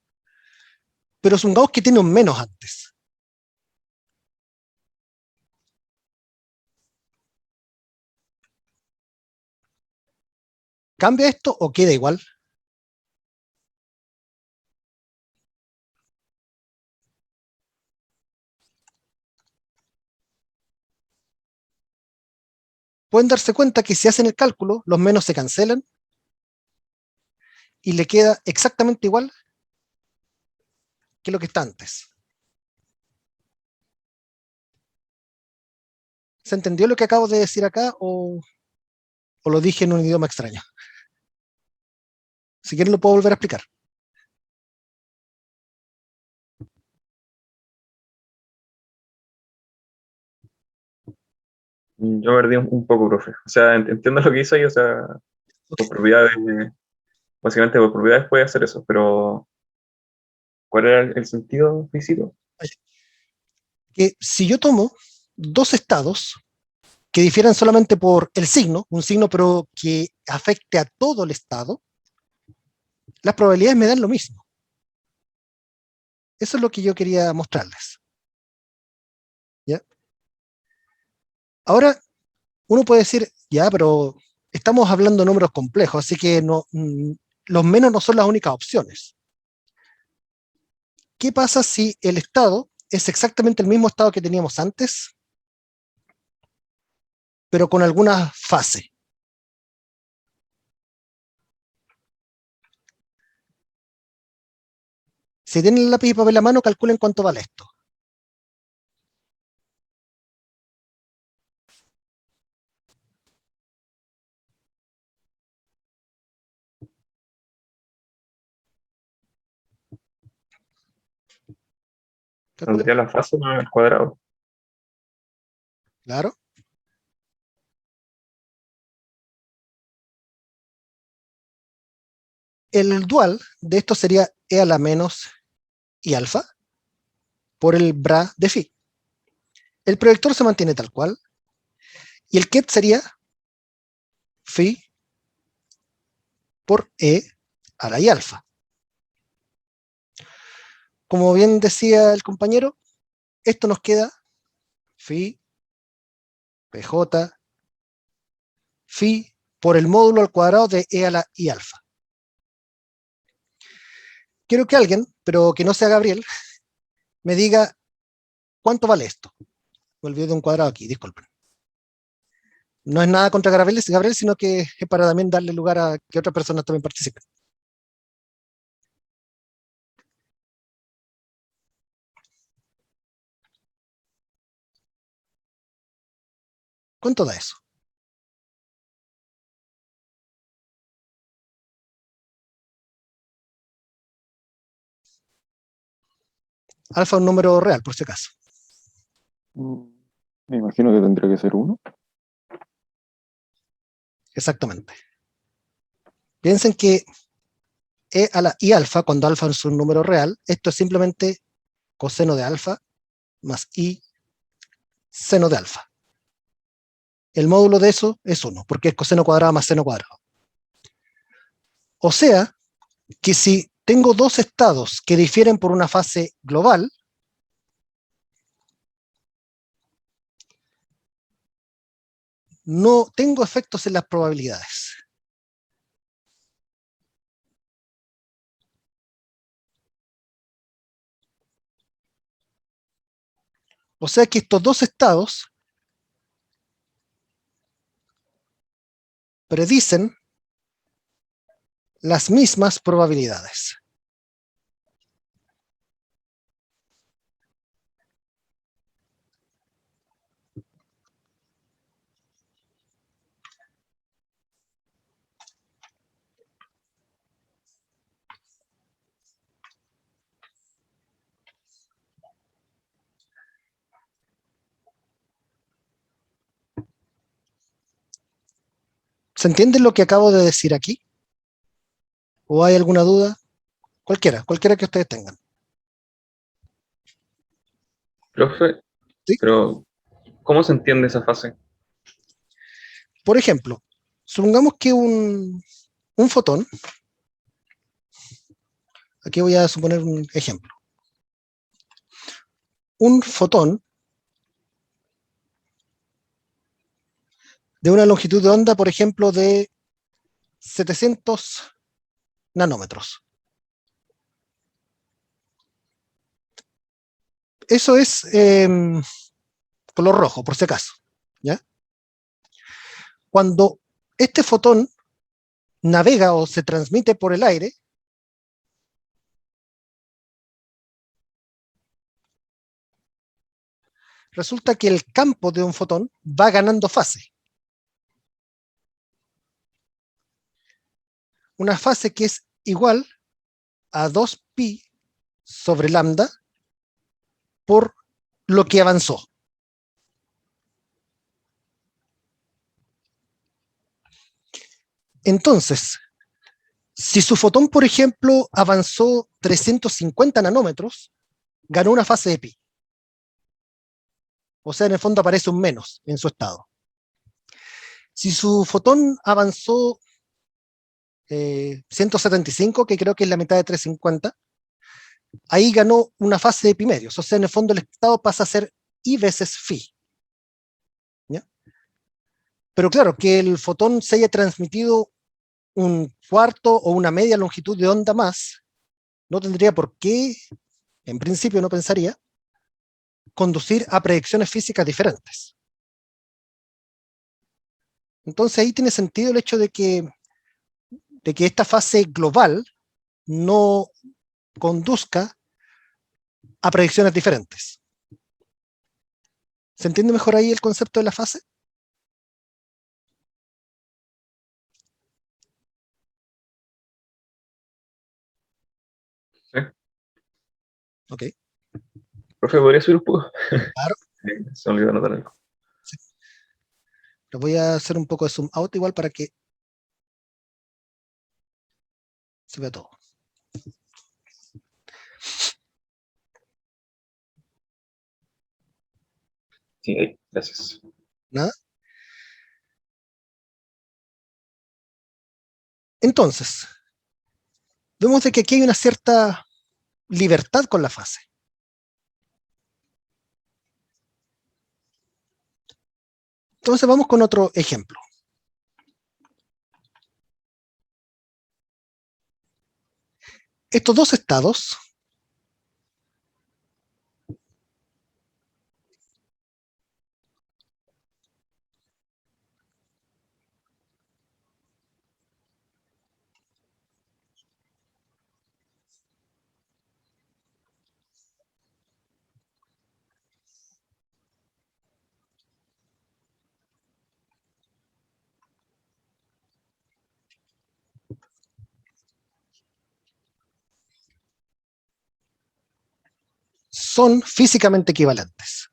pero es un Gauss que tiene un menos antes? ¿Cambia esto o queda igual? Pueden darse cuenta que si hacen el cálculo, los menos se cancelan y le queda exactamente igual que lo que está antes. ¿Se entendió lo que acabo de decir acá o lo dije en un idioma extraño? Si quieren lo puedo volver a explicar. Yo perdí un poco, profe. O sea, entiendo lo que hizo ahí, o sea, por Okay. propiedades, básicamente por propiedades puede hacer eso, pero ¿cuál era el sentido físico? Que si yo tomo dos estados que difieran solamente por el signo, un signo pero que afecte a todo el estado, las probabilidades me dan lo mismo. Eso es lo que yo quería mostrarles. ¿Ya? Ahora, uno puede decir, ya, pero estamos hablando de números complejos, así que no, los menos no son las únicas opciones. ¿Qué pasa si el estado es exactamente el mismo estado que teníamos antes, pero con alguna fase? Si tienen el lápiz y papel a mano, calculen cuánto vale esto. Calculen, Tendría la fase al cuadrado. claro. El dual de esto sería e a la menos i alfa por el bra de phi. El proyector se mantiene tal cual y el ket sería phi por e a la i alfa. Como bien decía el compañero, esto nos queda phi, pj, phi por el módulo al cuadrado de e a la i alfa. Quiero que alguien, pero que no sea Gabriel, me diga cuánto vale esto. Me olvidé de un cuadrado aquí, disculpen. No es nada contra Gabriel, sino que es para también darle lugar a que otras personas también participen. ¿Cuánto da eso? Alfa es un número real, por si acaso. Me imagino que tendría que ser 1. Exactamente. Piensen que e a la i alfa, cuando alfa es un número real, esto es simplemente coseno de alfa más i seno de alfa. El módulo de eso es 1, porque es coseno cuadrado más seno cuadrado. O sea, que si tengo dos estados que difieren por una fase global, no tengo efectos en las probabilidades. O sea que estos dos estados predicen las mismas probabilidades. ¿Se entiende lo que acabo de decir aquí? ¿O hay alguna duda? Cualquiera que ustedes tengan. Profe, ¿Sí? pero ¿cómo se entiende esa fase? Por ejemplo, supongamos que un fotón, aquí voy a suponer un ejemplo. Un fotón de una longitud de onda, por ejemplo, de 700 nanómetros. Eso es color rojo, por si acaso. ¿Ya? Cuando este fotón navega o se transmite por el aire, resulta que el campo de un fotón va ganando fase. Una fase que es igual a 2pi sobre lambda por lo que avanzó. Entonces, si su fotón, por ejemplo, avanzó 350 nanómetros, ganó una fase de pi. O sea, en el fondo aparece un menos en su estado. Si su fotón avanzó 175, que creo que es la mitad de 350, ahí ganó una fase de pi medios. O sea, en el fondo el estado pasa a ser i veces phi. ¿Ya? Pero claro, que el fotón se haya transmitido un cuarto o una media longitud de onda más, no tendría por qué, en principio no pensaría, conducir a predicciones físicas diferentes. Entonces ahí tiene sentido el hecho de que esta fase global no conduzca a predicciones diferentes. ¿Se entiende mejor ahí el concepto de la fase? ¿Sí? Ok, Profe, ¿podría subir un poco? claro. Se me olvidó anotar algo. Sí. Lo voy a hacer un poco de zoom out igual para que se vea todo. Sí, ahí, gracias. ¿Nada? Entonces, vemos de que aquí hay una cierta libertad con la fase. Entonces vamos con otro ejemplo. Estos dos estados son físicamente equivalentes.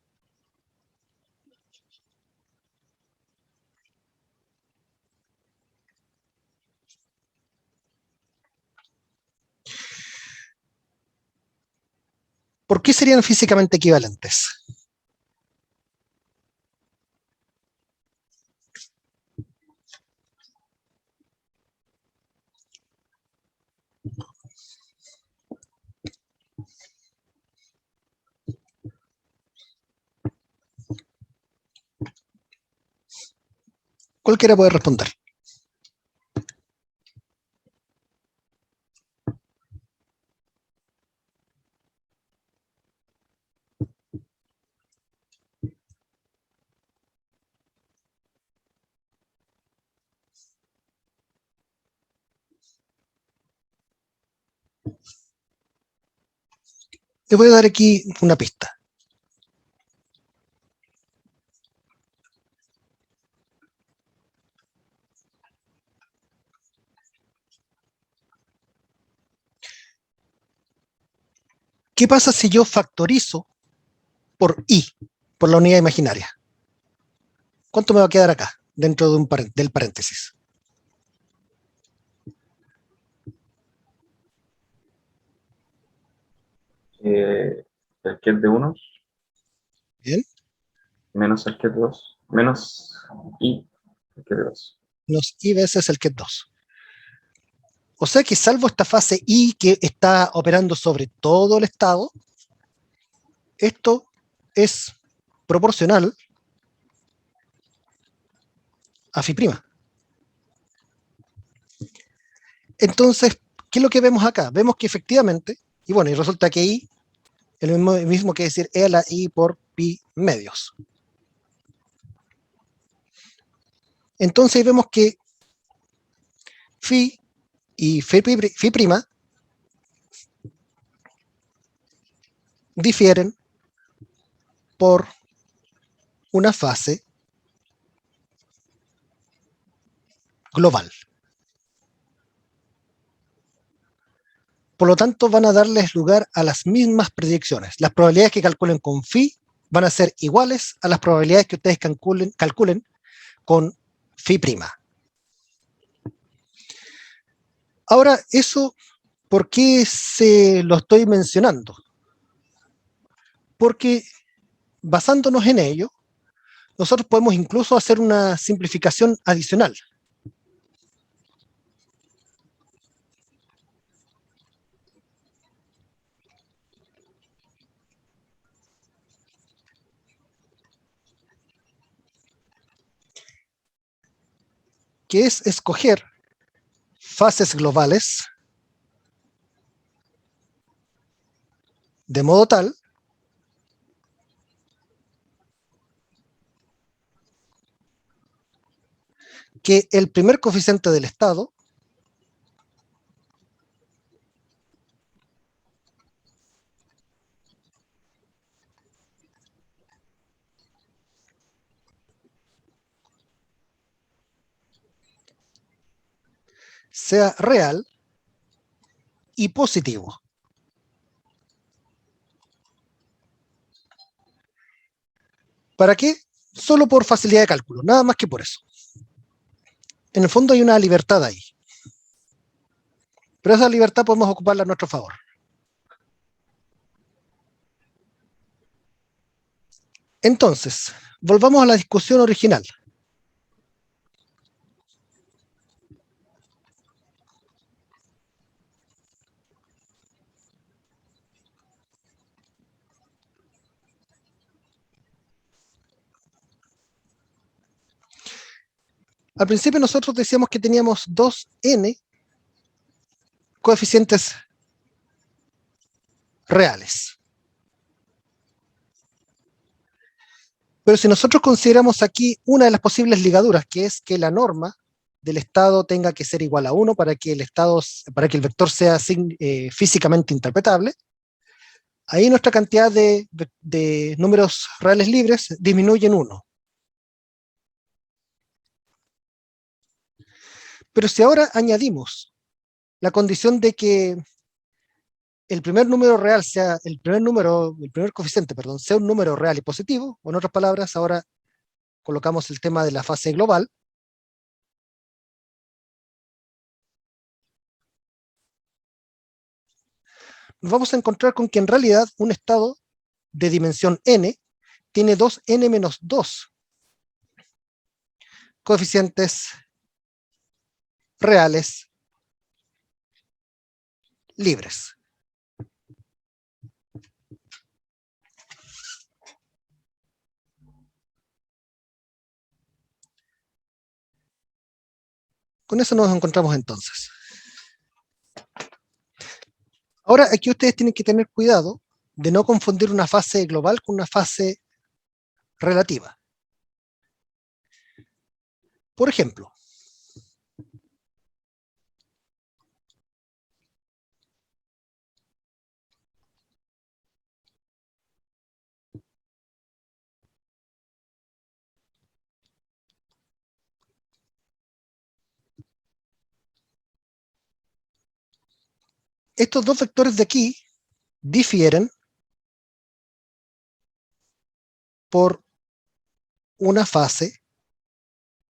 ¿Por qué serían físicamente equivalentes? Cualquiera puede responder. Les voy a dar aquí una pista. ¿Qué pasa si yo factorizo por i, por la unidad imaginaria? ¿Cuánto me va a quedar acá, dentro de del paréntesis? El ket de 1 Bien, menos el ket de 2 menos i el ket de 2. los i veces el ket 2. O sea que salvo esta fase i que está operando sobre todo el estado, esto es proporcional a phi prima. Entonces, ¿qué es lo que vemos acá? Vemos que efectivamente, y bueno, y resulta que i es lo mismo que decir e a la i por pi medios. Entonces vemos que phi y phi prima difieren por una fase global. Por lo tanto, van a darles lugar a las mismas predicciones. Las probabilidades que calculen con phi van a ser iguales a las probabilidades que ustedes calculen con phi prima. Ahora, eso, ¿por qué se lo estoy mencionando? Porque basándonos en ello, nosotros podemos incluso hacer una simplificación adicional. Que es escoger fases globales de modo tal que el primer coeficiente del estado sea real y positivo. ¿Para qué? Solo por facilidad de cálculo, nada más que por eso. En el fondo hay una libertad ahí. Pero esa libertad podemos ocuparla a nuestro favor. Entonces, volvamos a la discusión original. Al principio nosotros decíamos que teníamos 2n coeficientes reales. Pero si nosotros consideramos aquí una de las posibles ligaduras, que es que la norma del estado tenga que ser igual a 1 para que el vector sea físicamente interpretable, ahí nuestra cantidad de números reales libres disminuye en 1. Pero si ahora añadimos la condición de que el primer coeficiente, perdón, sea un número real y positivo, o en otras palabras, ahora colocamos el tema de la fase global, nos vamos a encontrar con que en realidad un estado de dimensión n tiene 2n-2 coeficientes reales libres. Con eso nos encontramos entonces. Ahora, aquí ustedes tienen que tener cuidado de no confundir una fase global con una fase relativa. Por ejemplo, estos dos vectores de aquí difieren por una fase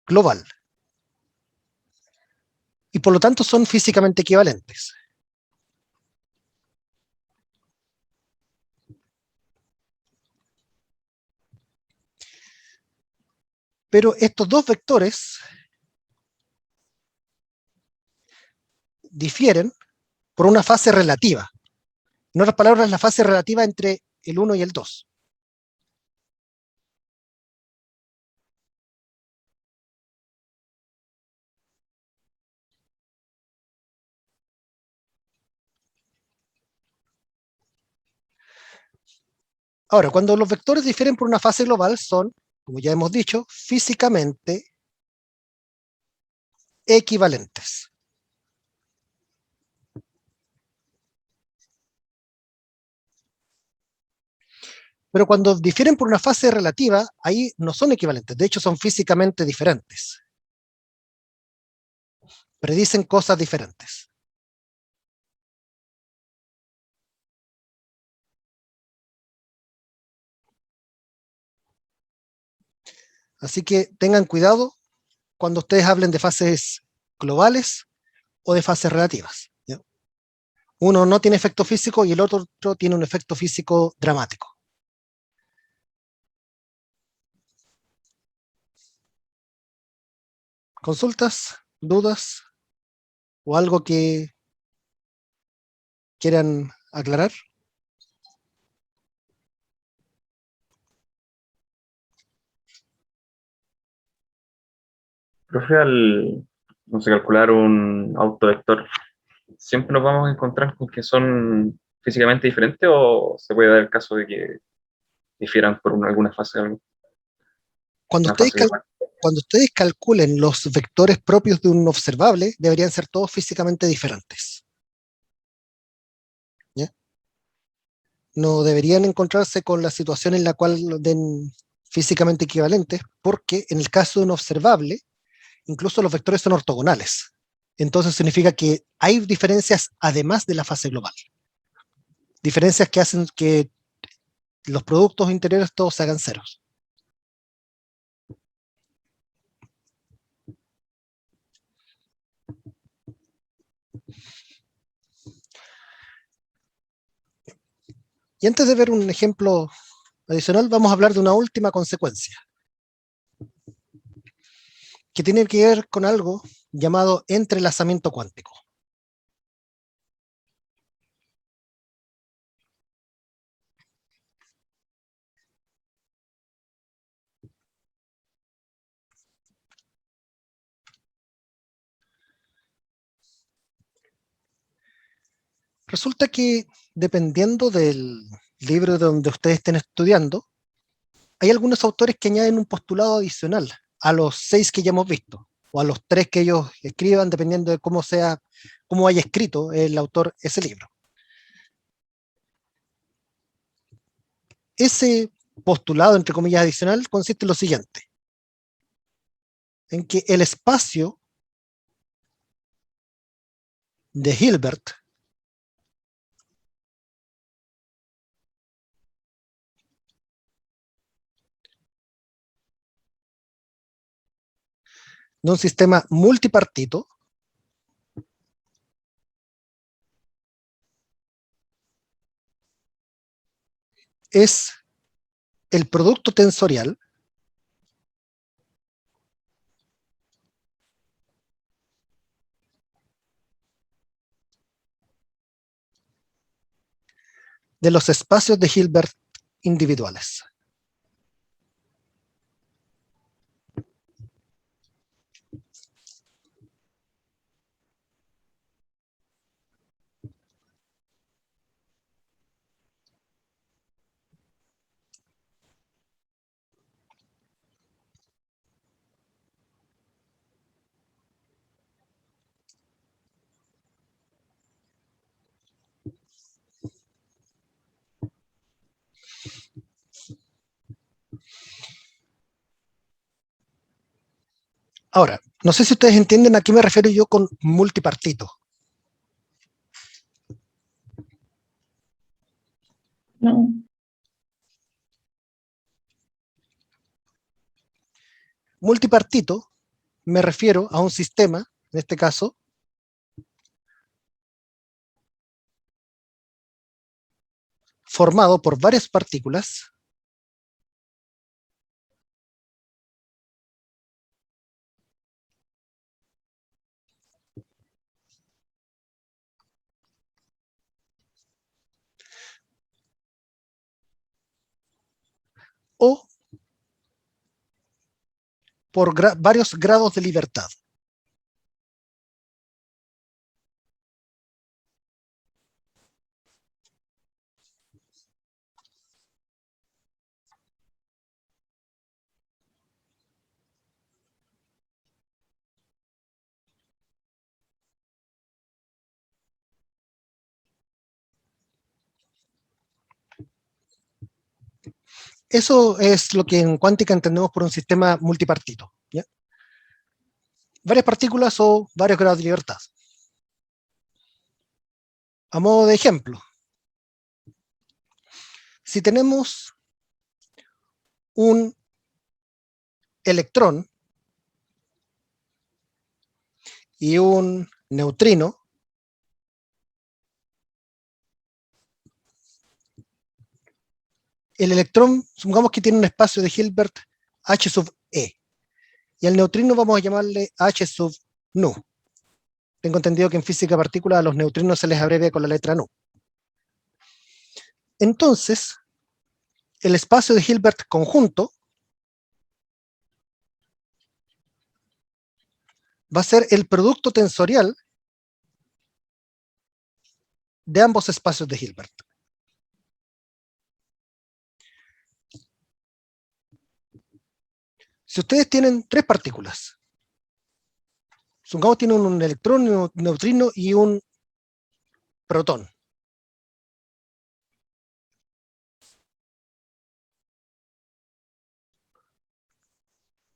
global y por lo tanto son físicamente equivalentes. Pero estos dos vectores difieren por una fase relativa. En otras palabras, la fase relativa entre el 1 y el 2. Ahora, cuando los vectores difieren por una fase global son, como ya hemos dicho, físicamente equivalentes. Pero cuando difieren por una fase relativa, ahí no son equivalentes, de hecho son físicamente diferentes. Predicen cosas diferentes. Así que tengan cuidado cuando ustedes hablen de fases globales o de fases relativas, ¿ya? Uno no tiene efecto físico y el otro tiene un efecto físico dramático. ¿Consultas? ¿Dudas? ¿O algo que quieran aclarar? Profe, al, no sé, calcular un autovector, ¿siempre nos vamos a encontrar con que son físicamente diferentes o se puede dar el caso de que difieran por alguna fase de algo? Cuando Una ustedes, fase global. cuando ustedes calculen los vectores propios de un observable, deberían ser todos físicamente diferentes, ¿ya? No deberían encontrarse con la situación en la cual den físicamente equivalentes, porque en el caso de un observable, incluso los vectores son ortogonales. Entonces significa que hay diferencias además de la fase global. Diferencias que hacen que los productos interiores todos se hagan ceros. Y antes de ver un ejemplo adicional, vamos a hablar de una última consecuencia, que tiene que ver con algo llamado entrelazamiento cuántico. Resulta que dependiendo del libro de donde ustedes estén estudiando, hay algunos autores que añaden un postulado adicional a los 6 que ya hemos visto, o a los 3 que ellos escriban, dependiendo de cómo haya escrito el autor ese libro. Ese postulado, entre comillas, adicional, consiste en lo siguiente, en que el espacio de Hilbert de un sistema multipartito es el producto tensorial de los espacios de Hilbert individuales. Ahora, no sé si ustedes entienden a qué me refiero yo con multipartito. No. Multipartito me refiero a un sistema, en este caso, formado por varias partículas o por varios grados de libertad. Eso es lo que en cuántica entendemos por un sistema multipartito, ¿ya? Varias partículas o varios grados de libertad. A modo de ejemplo, si tenemos un electrón y un neutrino, el electrón, supongamos que tiene un espacio de Hilbert H sub e, y al neutrino vamos a llamarle H sub nu. Tengo entendido que en física partícula a los neutrinos se les abrevia con la letra nu. Entonces, el espacio de Hilbert conjunto va a ser el producto tensorial de ambos espacios de Hilbert. Si ustedes tienen 3 partículas, supongamos que tienen un electrón, un neutrino y un protón.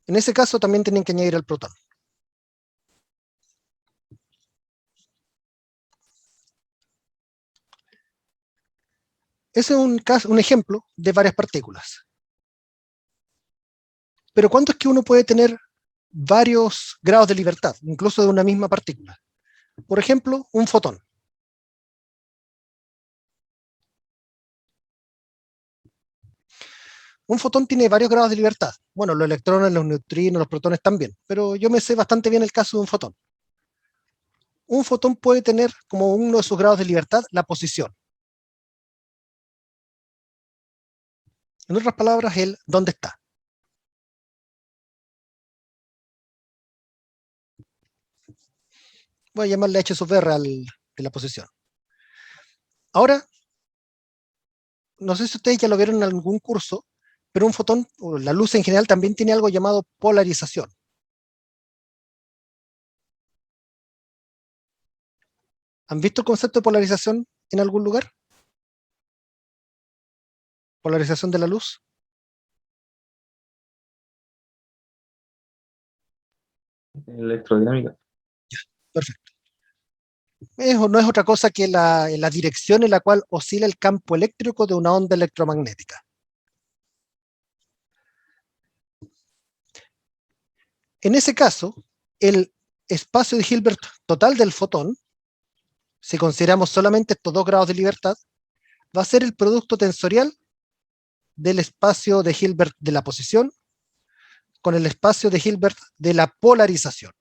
En ese caso también tienen que añadir el protón. Ese es un ejemplo de varias partículas. Pero ¿cuánto es que uno puede tener varios grados de libertad, incluso de una misma partícula? Por ejemplo, un fotón. Un fotón tiene varios grados de libertad. Bueno, los electrones, los neutrinos, los protones también, pero yo me sé bastante bien el caso de un fotón. Un fotón puede tener como uno de sus grados de libertad la posición. En otras palabras, el dónde está. Voy a llamarle H sub R de la posición. Ahora, no sé si ustedes ya lo vieron en algún curso, pero un fotón, o la luz en general, también tiene algo llamado polarización. ¿Han visto el concepto de polarización en algún lugar? Polarización de la luz. Electrodinámica. Perfecto. No es otra cosa que la dirección en la cual oscila el campo eléctrico de una onda electromagnética. En ese caso, el espacio de Hilbert total del fotón, si consideramos solamente estos 2 grados de libertad, va a ser el producto tensorial del espacio de Hilbert de la posición con el espacio de Hilbert de la polarización.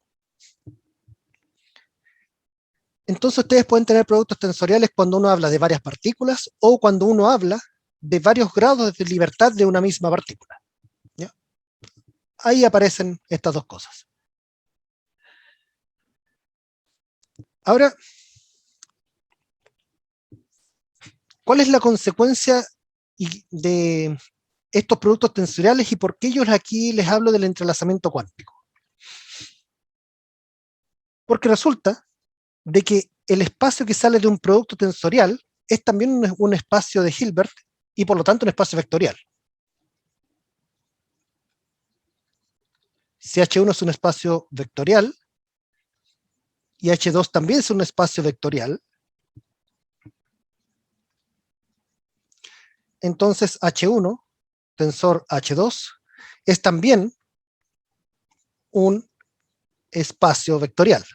Entonces ustedes pueden tener productos tensoriales cuando uno habla de varias partículas o cuando uno habla de varios grados de libertad de una misma partícula. ¿Ya? Ahí aparecen estas dos cosas. Ahora, ¿cuál es la consecuencia de estos productos tensoriales y por qué yo aquí les hablo del entrelazamiento cuántico? Porque resulta de que el espacio que sale de un producto tensorial es también un espacio de Hilbert y por lo tanto un espacio vectorial. Si H1 es un espacio vectorial y H2 también es un espacio vectorial, entonces H1, tensor H2, es también un espacio vectorial.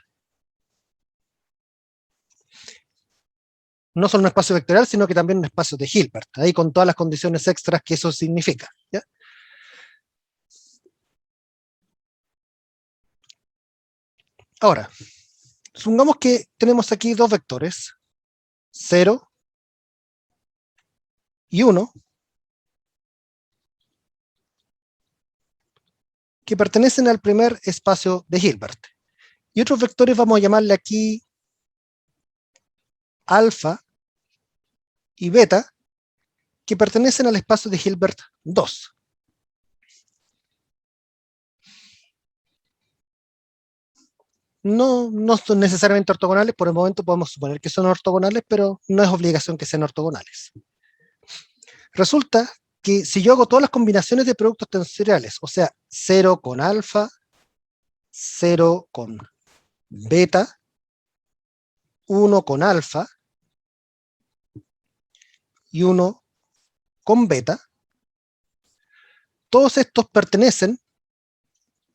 No solo un espacio vectorial, sino que también un espacio de Hilbert, ahí con todas las condiciones extras que eso significa. ¿Ya? Ahora, supongamos que tenemos aquí 2 vectores, 0 y 1, que pertenecen al primer espacio de Hilbert. Y otros vectores vamos a llamarle aquí alfa y beta, que pertenecen al espacio de Hilbert 2. No son necesariamente ortogonales, por el momento podemos suponer que son ortogonales, pero no es obligación que sean ortogonales. Resulta que si yo hago todas las combinaciones de productos tensoriales, o sea, 0 con alfa, 0 con beta, 1 con alfa y 1 con beta, todos estos pertenecen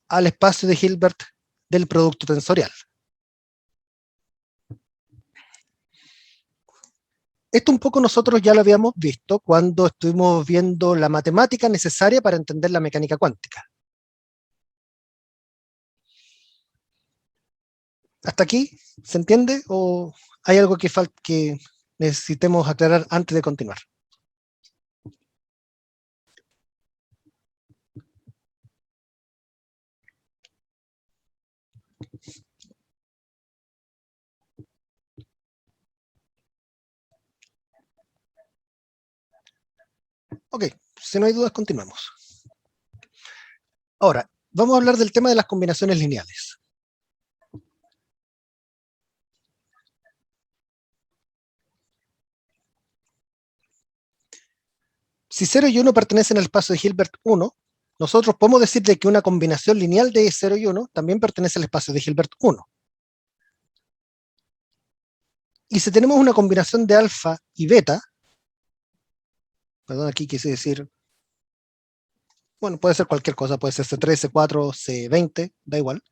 al espacio de Hilbert del producto tensorial. Esto un poco nosotros ya lo habíamos visto cuando estuvimos viendo la matemática necesaria para entender la mecánica cuántica. ¿Hasta aquí se entiende o hay algo que necesitemos aclarar antes de continuar? Ok, si no hay dudas, continuamos. Ahora, vamos a hablar del tema de las combinaciones lineales. Si 0 y 1 pertenecen al espacio de Hilbert 1, nosotros podemos decir de que una combinación lineal de 0 y 1 también pertenece al espacio de Hilbert 1. Y si tenemos una combinación de alfa y beta, perdón, aquí quise decir, bueno, puede ser cualquier cosa, puede ser C3, C4, C20, da igual.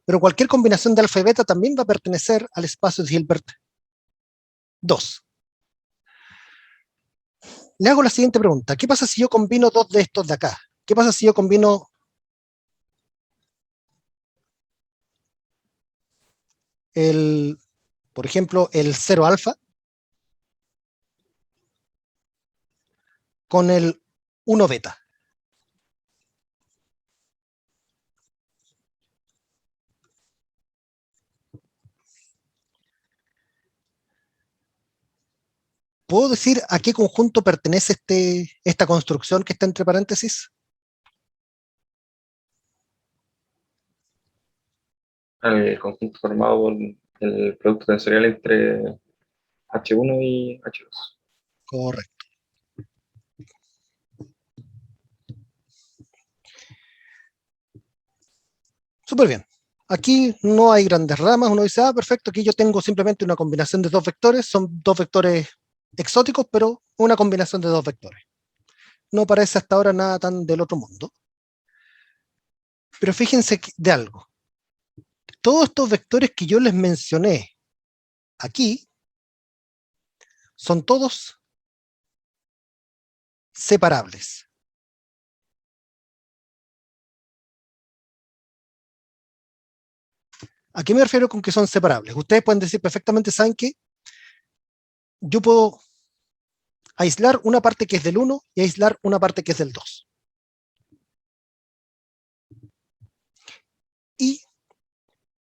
Pero cualquier combinación de alfa y beta también va a pertenecer al espacio de Hilbert 2. Le hago la siguiente pregunta. ¿Qué pasa si yo combino 2 de estos de acá? ¿Qué pasa si yo combino por ejemplo, el 0 alfa con el 1 beta? ¿Puedo decir a qué conjunto pertenece esta construcción que está entre paréntesis? Al conjunto formado por el producto tensorial entre H1 y H2. Correcto. Súper bien. Aquí no hay grandes ramas. Uno dice, ah, perfecto, aquí yo tengo simplemente una combinación de dos vectores. Son dos vectores exóticos, pero una combinación de dos vectores. No parece hasta ahora nada tan del otro mundo. Pero fíjense de algo. Todos estos vectores que yo les mencioné aquí son todos separables. ¿A qué me refiero con que son separables? Ustedes pueden decir perfectamente, ¿saben qué? Yo puedo aislar una parte que es del 1 y aislar una parte que es del 2. Y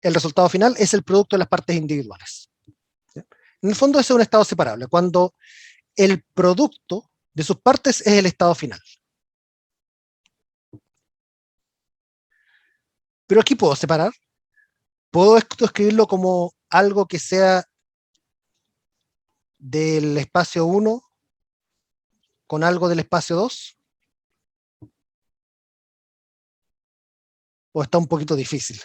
el resultado final es el producto de las partes individuales. En el fondo, ese es un estado separable, cuando el producto de sus partes es el estado final. Pero aquí puedo separar. Puedo esto escribirlo como algo que sea del espacio 1 con algo del espacio 2. ¿O está un poquito difícil?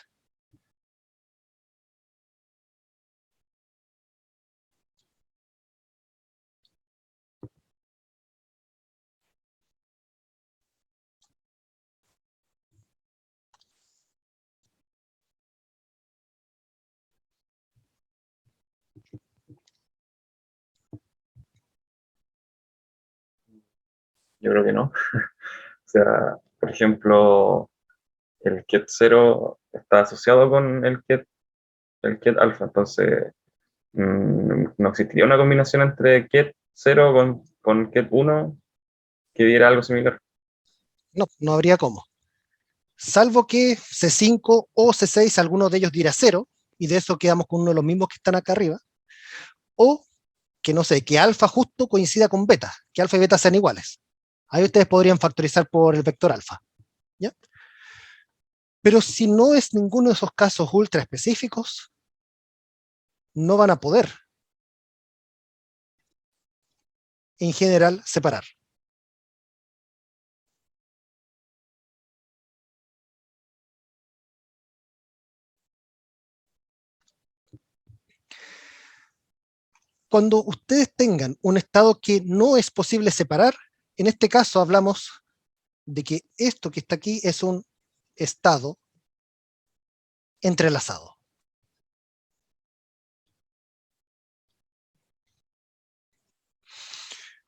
Yo creo que no. O sea, por ejemplo, el ket 0 está asociado con el ket alfa, entonces no existiría una combinación entre ket 0 con ket 1 que diera algo similar. No, no habría cómo. Salvo que C5 o C6, alguno de ellos diera 0, y de eso quedamos con uno de los mismos que están acá arriba. O que no sé, que alfa justo coincida con beta, que alfa y beta sean iguales. Ahí ustedes podrían factorizar por el vector alfa. ¿Ya? Pero si no es ninguno de esos casos ultra específicos, no van a poder, en general, separar. Cuando ustedes tengan un estado que no es posible separar, en este caso hablamos de que esto que está aquí es un estado entrelazado.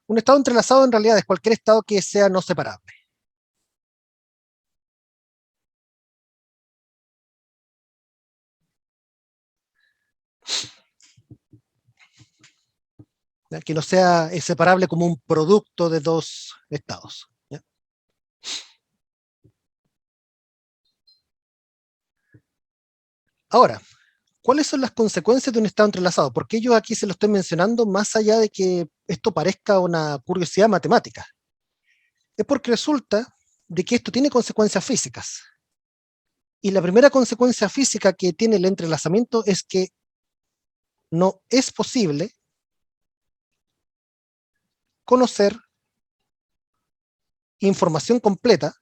Un estado entrelazado en realidad es cualquier estado que sea no separable. ¿Ya? Que no sea separable como un producto de dos estados. ¿Ya? Ahora, ¿cuáles son las consecuencias de un estado entrelazado? Porque yo aquí se lo estoy mencionando más allá de que esto parezca una curiosidad matemática. Es porque resulta de que esto tiene consecuencias físicas. Y la primera consecuencia física que tiene el entrelazamiento es que no es posible conocer información completa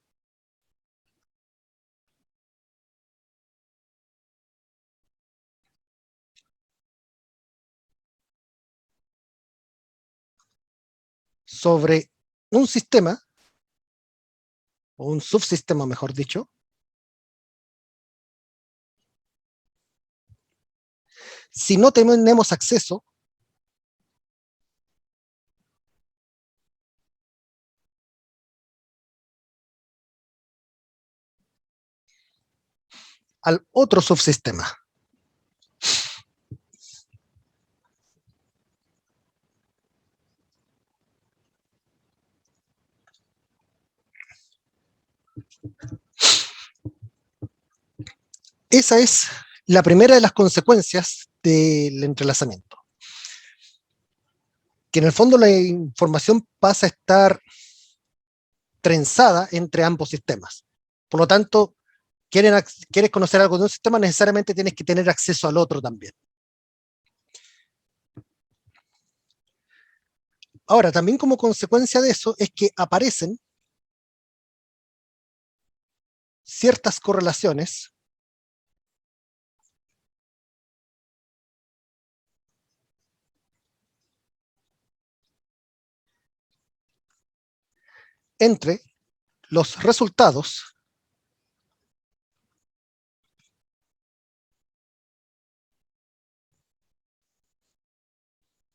sobre un sistema, o un subsistema mejor dicho, si no tenemos acceso al otro subsistema. Esa es la primera de las consecuencias del entrelazamiento. que en el fondo la información pasa a estar trenzada entre ambos sistemas. Por lo tanto, quieres conocer algo de un sistema, necesariamente tienes que tener acceso al otro también. Ahora, también como consecuencia de eso es que aparecen ciertas correlaciones entre los resultados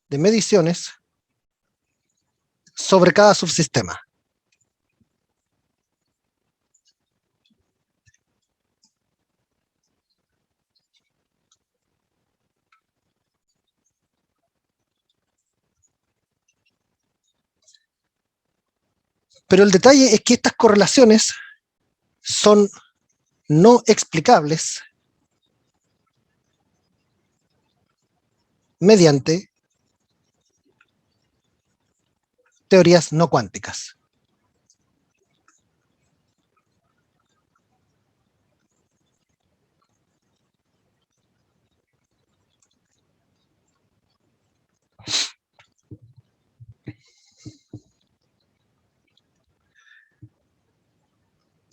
de mediciones sobre cada subsistema. Pero el detalle es que estas correlaciones son no explicables mediante teorías no cuánticas.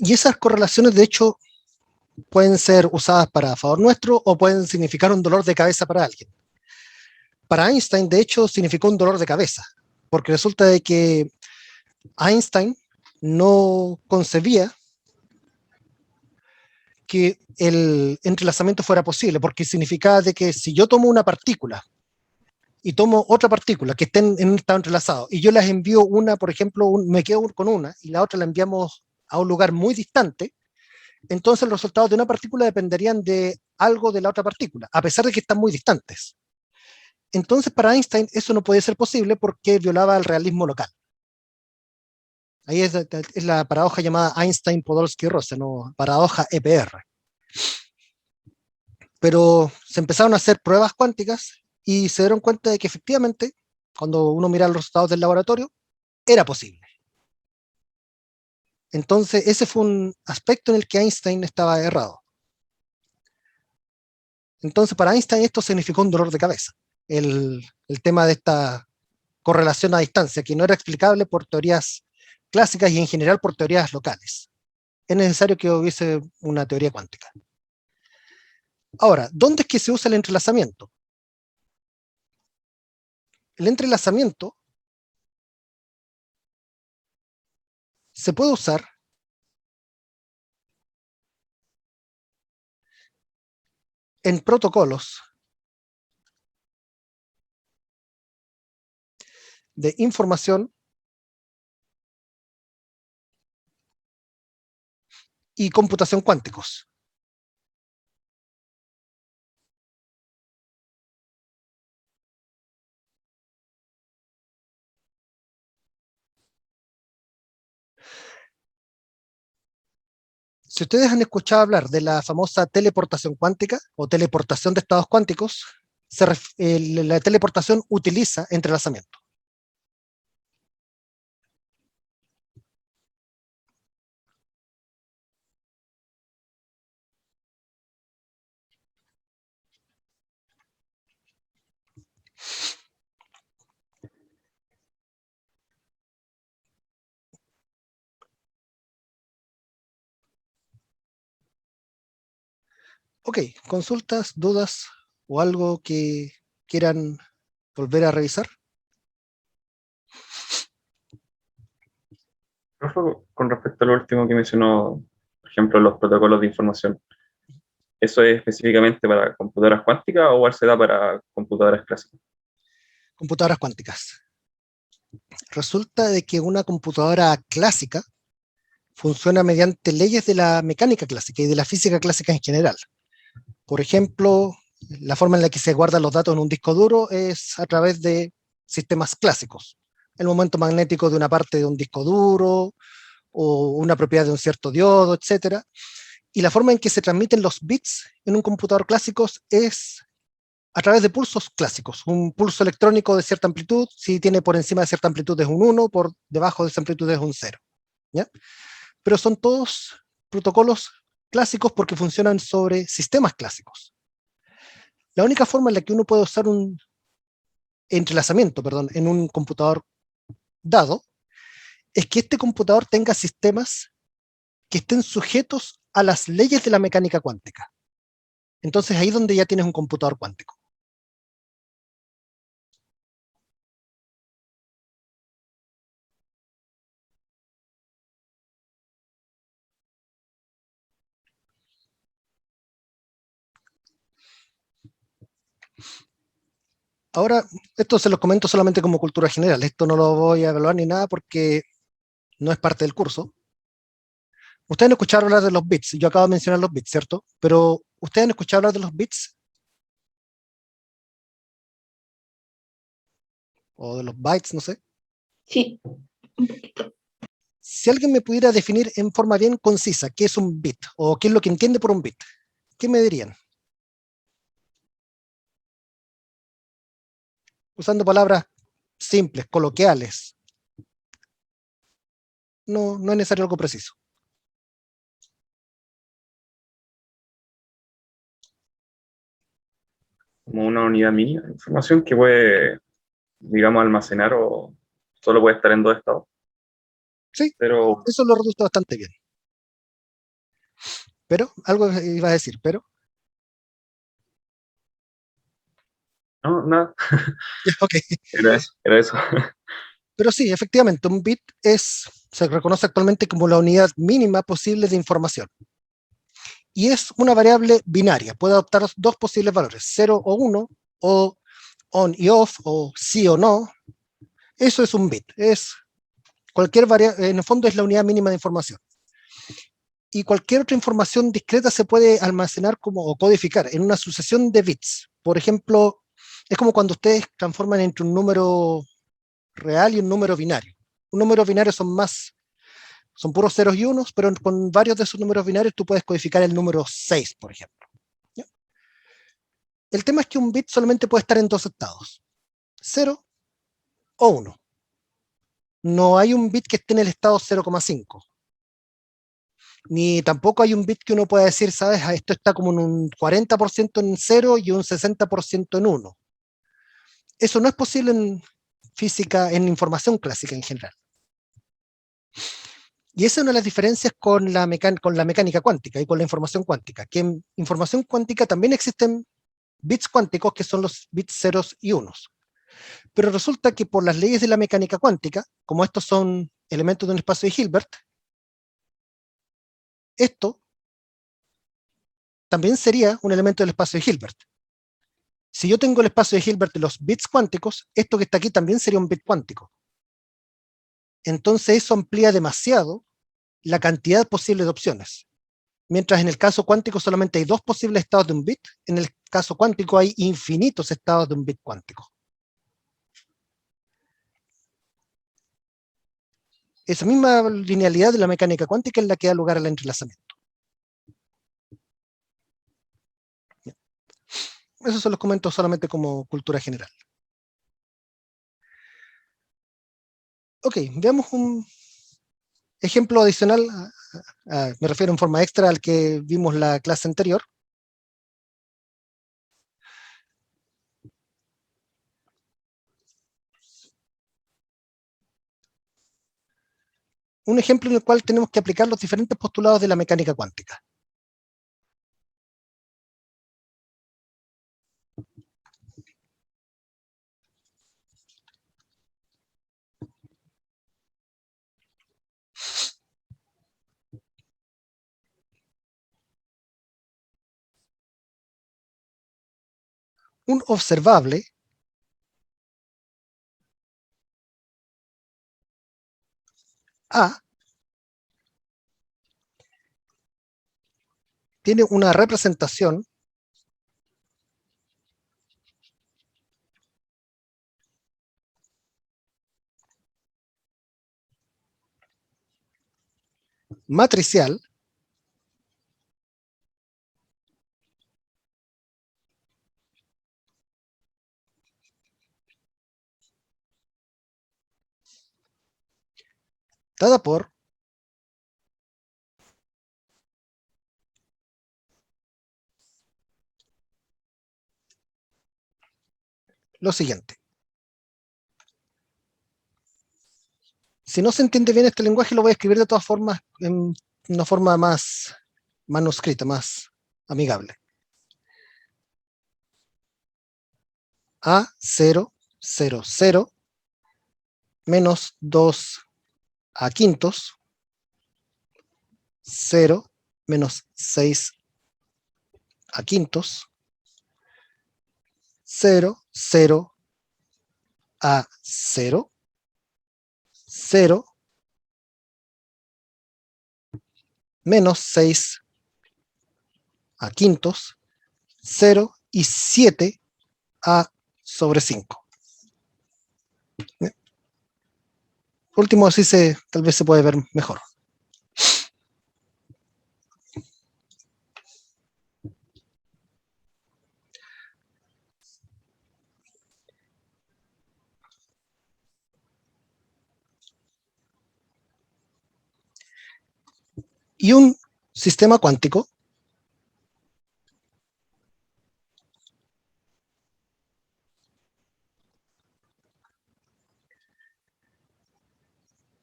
Y esas correlaciones, de hecho, pueden ser usadas para favor nuestro o pueden significar un dolor de cabeza para alguien. Para Einstein, de hecho, significó un dolor de cabeza, porque resulta de que Einstein no concebía que el entrelazamiento fuera posible, porque significaba de que si yo tomo una partícula y tomo otra partícula que estén en un estado entrelazado y yo las envío una, por ejemplo, me quedo con una y la otra la enviamos a un lugar muy distante, entonces los resultados de una partícula dependerían de algo de la otra partícula, a pesar de que están muy distantes. Entonces para Einstein eso no podía ser posible porque violaba el realismo local. Ahí es la paradoja llamada Einstein-Podolsky-Rosen, ¿no? Paradoja EPR. Pero se empezaron a hacer pruebas cuánticas y se dieron cuenta de que efectivamente, cuando uno mira los resultados del laboratorio, era posible. Entonces ese fue un aspecto en el que Einstein estaba errado. Entonces para Einstein esto significó un dolor de cabeza. El tema de esta correlación a distancia, que no era explicable por teorías clásicas y en general por teorías locales. Es necesario que hubiese una teoría cuántica. Ahora, ¿dónde es que se usa el entrelazamiento? El entrelazamiento se puede usar en protocolos de información y computación cuánticos. Si ustedes han escuchado hablar de la famosa teleportación cuántica o teleportación de estados cuánticos, la teleportación utiliza entrelazamiento. Ok, consultas, dudas o algo que quieran volver a revisar. Profe, con respecto a lo último que mencionó, por ejemplo, los protocolos de información, ¿eso es específicamente para computadoras cuánticas o igual se da para computadoras clásicas? Computadoras cuánticas. Resulta de que una computadora clásica funciona mediante leyes de la mecánica clásica y de la física clásica en general. Por ejemplo, la forma en la que se guardan los datos en un disco duro es a través de sistemas clásicos. El momento magnético de una parte de un disco duro o una propiedad de un cierto diodo, etc. Y la forma en que se transmiten los bits en un computador clásico es a través de pulsos clásicos. Un pulso electrónico de cierta amplitud, si tiene por encima de cierta amplitud es un 1, por debajo de esa amplitud es un 0. ¿Ya? Pero son todos protocolos clásicos porque funcionan sobre sistemas clásicos. La única forma en la que uno puede usar un entrelazamiento, en un computador dado, es que este computador tenga sistemas que estén sujetos a las leyes de la mecánica cuántica. Entonces ahí es donde ya tienes un computador cuántico. Ahora, esto se los comento solamente como cultura general. Esto no lo voy a evaluar ni nada porque no es parte del curso. Ustedes han escuchado hablar de los bits. Yo acabo de mencionar los bits, ¿cierto? Pero, ¿ustedes han escuchado hablar de los bits? O de los bytes, no sé. Sí, Si alguien me pudiera definir en forma bien concisa qué es un bit o qué es lo que entiende por un bit, ¿qué me dirían? Usando palabras simples, coloquiales. No, no es necesario algo preciso. Como una unidad mínima de información que puede, digamos, almacenar o solo puede estar en dos estados. Sí, Pero eso lo reduzco bastante bien. Pero, algo iba a decir, pero, no, nada, ok. era eso. Pero sí, efectivamente, un bit se reconoce actualmente como la unidad mínima posible de información. Y es una variable binaria, puede adoptar dos posibles valores, 0 o 1, o on y off, o sí o no. Eso es un bit, es cualquier variable, en el fondo es la unidad mínima de información. Y cualquier otra información discreta se puede almacenar o codificar en una sucesión de bits. Por ejemplo, es como cuando ustedes transforman entre un número real y un número binario. Un número binario son puros ceros y unos, pero con varios de esos números binarios tú puedes codificar el número 6, por ejemplo. ¿Ya? El tema es que un bit solamente puede estar en dos estados, 0 o 1. No hay un bit que esté en el estado 0,5. Ni tampoco hay un bit que uno pueda decir, sabes, esto está como en un 40% en 0 y un 60% en 1. Eso no es posible en física, en información clásica en general. Y esa es una de las diferencias con la mecánica cuántica y con la información cuántica, que en información cuántica también existen bits cuánticos que son los bits ceros y unos. Pero resulta que por las leyes de la mecánica cuántica, como estos son elementos de un espacio de Hilbert, esto también sería un elemento del espacio de Hilbert. Si yo tengo el espacio de Hilbert de los bits cuánticos, esto que está aquí también sería un bit cuántico. Entonces eso amplía demasiado la cantidad posible de opciones. Mientras en el caso cuántico solamente hay dos posibles estados de un bit, en el caso cuántico hay infinitos estados de un bit cuántico. Esa misma linealidad de la mecánica cuántica es la que da lugar al entrelazamiento. Eso se los comento solamente como cultura general. Ok, veamos un ejemplo adicional, me refiero en forma extra al que vimos la clase anterior. Un ejemplo en el cual tenemos que aplicar los diferentes postulados de la mecánica cuántica. Un observable A tiene una representación matricial dada por lo siguiente. Si no se entiende bien este lenguaje, lo voy a escribir de todas formas en una forma más manuscrita, más amigable. A0, 0, 0, menos 2 a quintos, 0, menos 6 a quintos, 0, 0 a 0, 0, menos 6 a quintos, 0 y 7 a sobre 5. Último, así tal vez se puede ver mejor. Y un sistema cuántico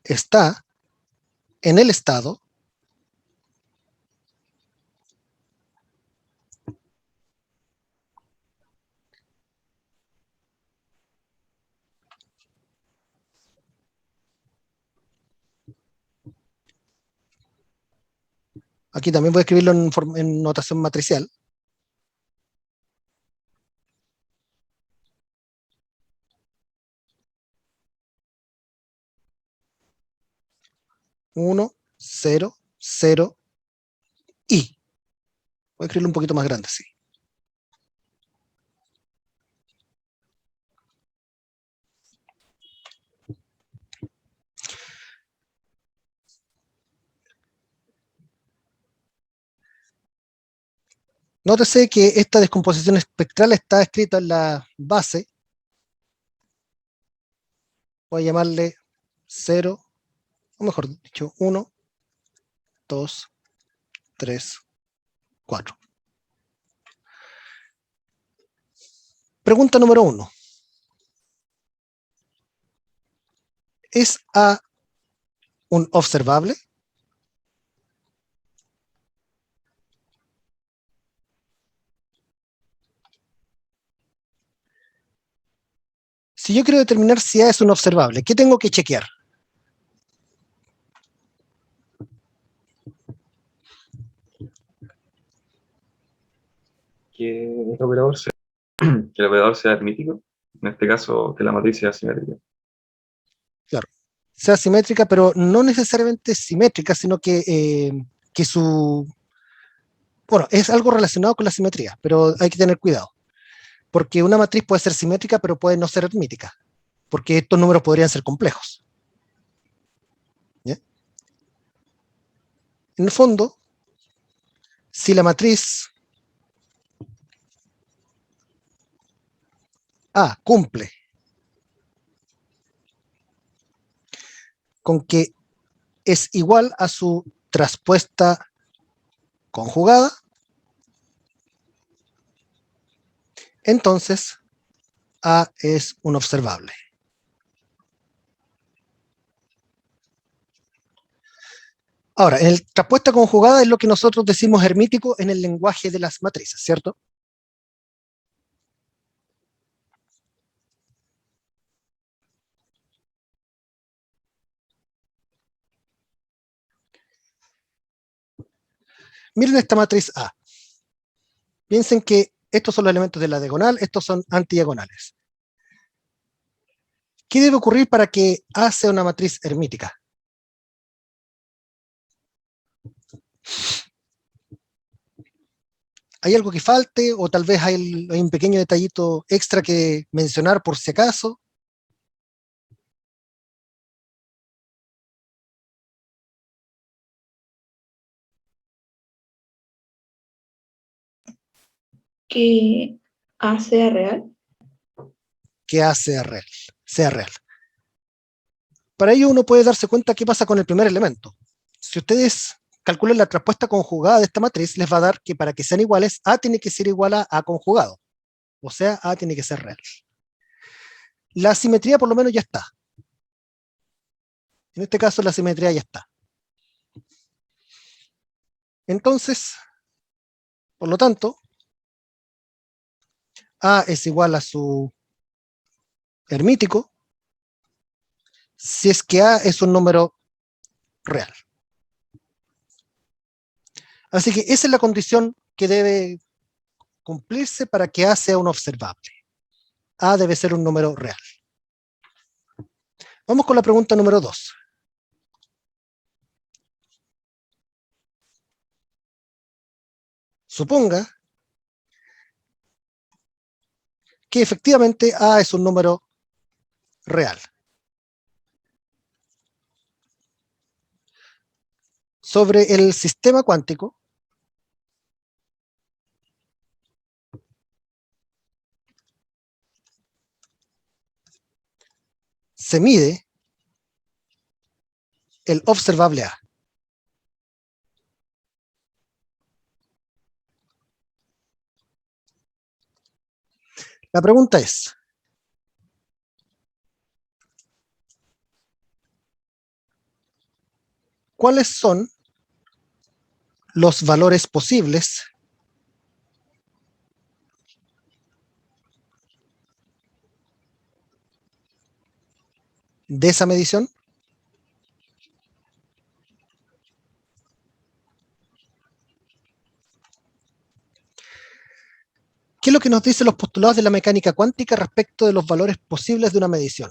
está en el estado aquí también voy a escribirlo en notación matricial. Uno, 0, 0, y. Voy a escribirlo un poquito más grande, sí. Nótese que esta descomposición espectral está escrita en la base. Voy a llamarle 0, o mejor dicho, 1, 2, 3, 4. Pregunta número 1. ¿Es A un observable? Si yo quiero determinar si A es un observable, ¿qué tengo que chequear? Que el operador sea, que el operador sea hermítico, en este caso que la matriz sea simétrica. Claro, sea simétrica, pero no necesariamente simétrica, sino que bueno, es algo relacionado con la simetría, pero hay que tener cuidado, porque una matriz puede ser simétrica, pero puede no ser hermítica, porque estos números podrían ser complejos. ¿Ya? En el fondo, si la matriz A cumple con que es igual a su traspuesta conjugada, entonces A es un observable. Ahora, en el traspuesta conjugada es lo que nosotros decimos hermítico en el lenguaje de las matrices, ¿cierto? Miren esta matriz A. Piensen que estos son los elementos de la diagonal, estos son antidiagonales. ¿Qué debe ocurrir para que A sea una matriz hermítica? ¿Hay algo que falte o tal vez hay un pequeño detallito extra que mencionar por si acaso? Que A sea real. Que A sea real. Para ello uno puede darse cuenta qué pasa con el primer elemento. Si ustedes calculan la respuesta conjugada de esta matriz, les va a dar que para que sean iguales, A tiene que ser igual a A conjugado. O sea, A tiene que ser real. La simetría por lo menos ya está. En este caso la simetría ya está. Entonces, por lo tanto, A es igual a su hermítico si es que A es un número real. Así que esa es la condición que debe cumplirse para que A sea un observable. A debe ser un número real. Vamos con la pregunta número 2. Suponga que efectivamente A es un número real. Sobre el sistema cuántico, se mide el observable A. La pregunta es, ¿cuáles son los valores posibles de esa medición? ¿Qué es lo que nos dicen los postulados de la mecánica cuántica respecto de los valores posibles de una medición?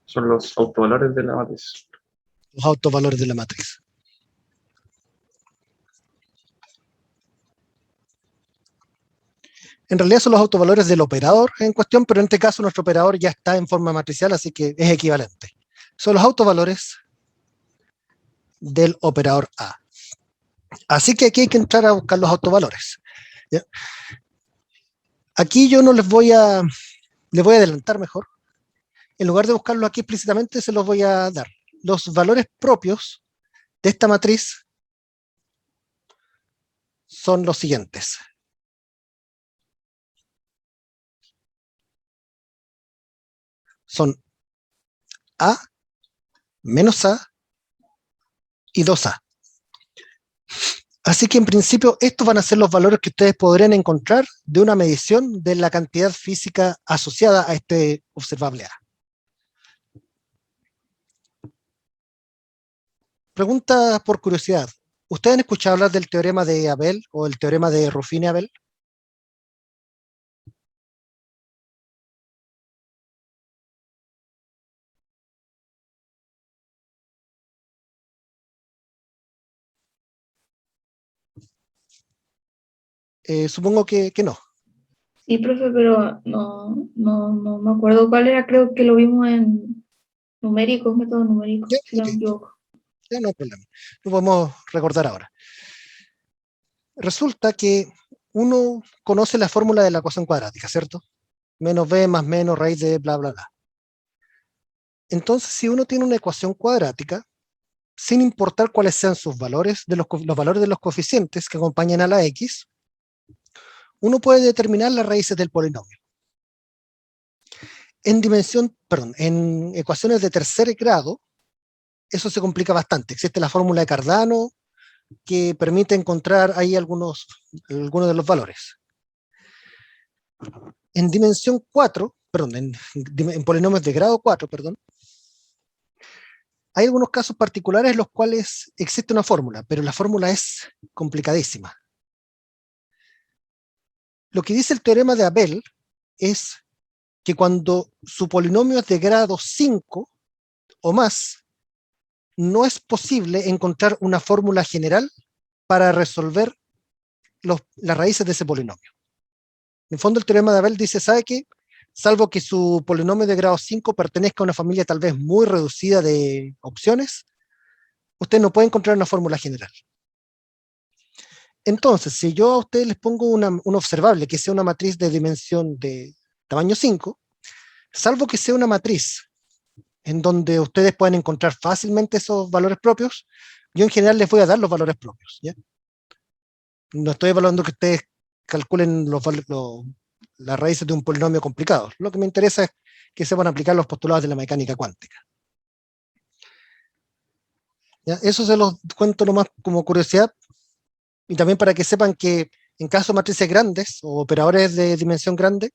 Son los autovalores de la matriz. Los autovalores de la matriz. En realidad son los autovalores del operador en cuestión, pero en este caso nuestro operador ya está en forma matricial, así que es equivalente. Son los autovalores del operador A. Así que aquí hay que entrar a buscar los autovalores. ¿Ya? Aquí yo no les voy a adelantar mejor. En lugar de buscarlos aquí explícitamente, se los voy a dar. Los valores propios de esta matriz son los siguientes. Son A, menos A y 2A. Así que en principio estos van a ser los valores que ustedes podrían encontrar de una medición de la cantidad física asociada a este observable A. Pregunta por curiosidad. ¿Ustedes han escuchado hablar del teorema de Abel o el teorema de Ruffini-Abel? Supongo que no. Sí, profe, pero no me acuerdo cuál era, creo que lo vimos en numéricos, método numérico, Ya, si no ok, me equivoco. ya no hay problema. Lo podemos recordar ahora. Resulta que uno conoce la fórmula de la ecuación cuadrática, ¿cierto? Menos b más menos raíz de bla, bla, bla. Entonces, si uno tiene una ecuación cuadrática, sin importar cuáles sean sus valores, los valores de los coeficientes que acompañan a la x, uno puede determinar las raíces del polinomio. En ecuaciones de tercer grado, eso se complica bastante. Existe la fórmula de Cardano que permite encontrar ahí algunos de los valores. En dimensión 4, perdón, en polinomios de grado 4, perdón, hay algunos casos particulares en los cuales existe una fórmula, pero la fórmula es complicadísima. Lo que dice el teorema de Abel es que cuando su polinomio es de grado 5 o más, no es posible encontrar una fórmula general para resolver las raíces de ese polinomio. En el fondo, el teorema de Abel dice, ¿sabe qué? Salvo que su polinomio de grado 5 pertenezca a una familia tal vez muy reducida de opciones, usted no puede encontrar una fórmula general. Entonces, si yo a ustedes les pongo un observable que sea una matriz de dimensión de tamaño 5, salvo que sea una matriz en donde ustedes pueden encontrar fácilmente esos valores propios, yo en general les voy a dar los valores propios, ¿ya? No estoy evaluando que ustedes calculen las raíces de un polinomio complicado. Lo que me interesa es que sepan aplicar los postulados de la mecánica cuántica. ¿Ya? Eso se los cuento nomás como curiosidad, y también para que sepan que en caso de matrices grandes o operadores de dimensión grande,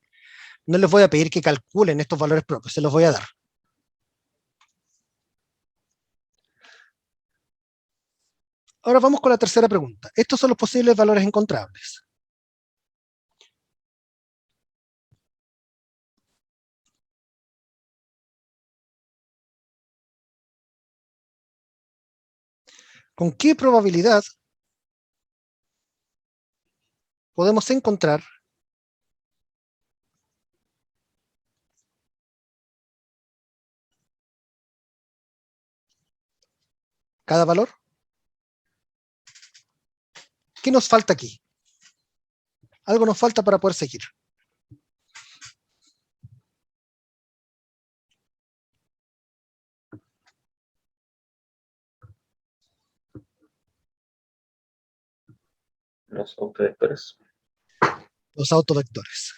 no les voy a pedir que calculen estos valores propios, se los voy a dar. Ahora vamos con la tercera pregunta. Estos son los posibles valores encontrables. ¿Con qué probabilidad podemos encontrar cada valor? ¿Qué nos falta aquí? Algo nos falta para poder seguir. Los autovectores. Los autovectores.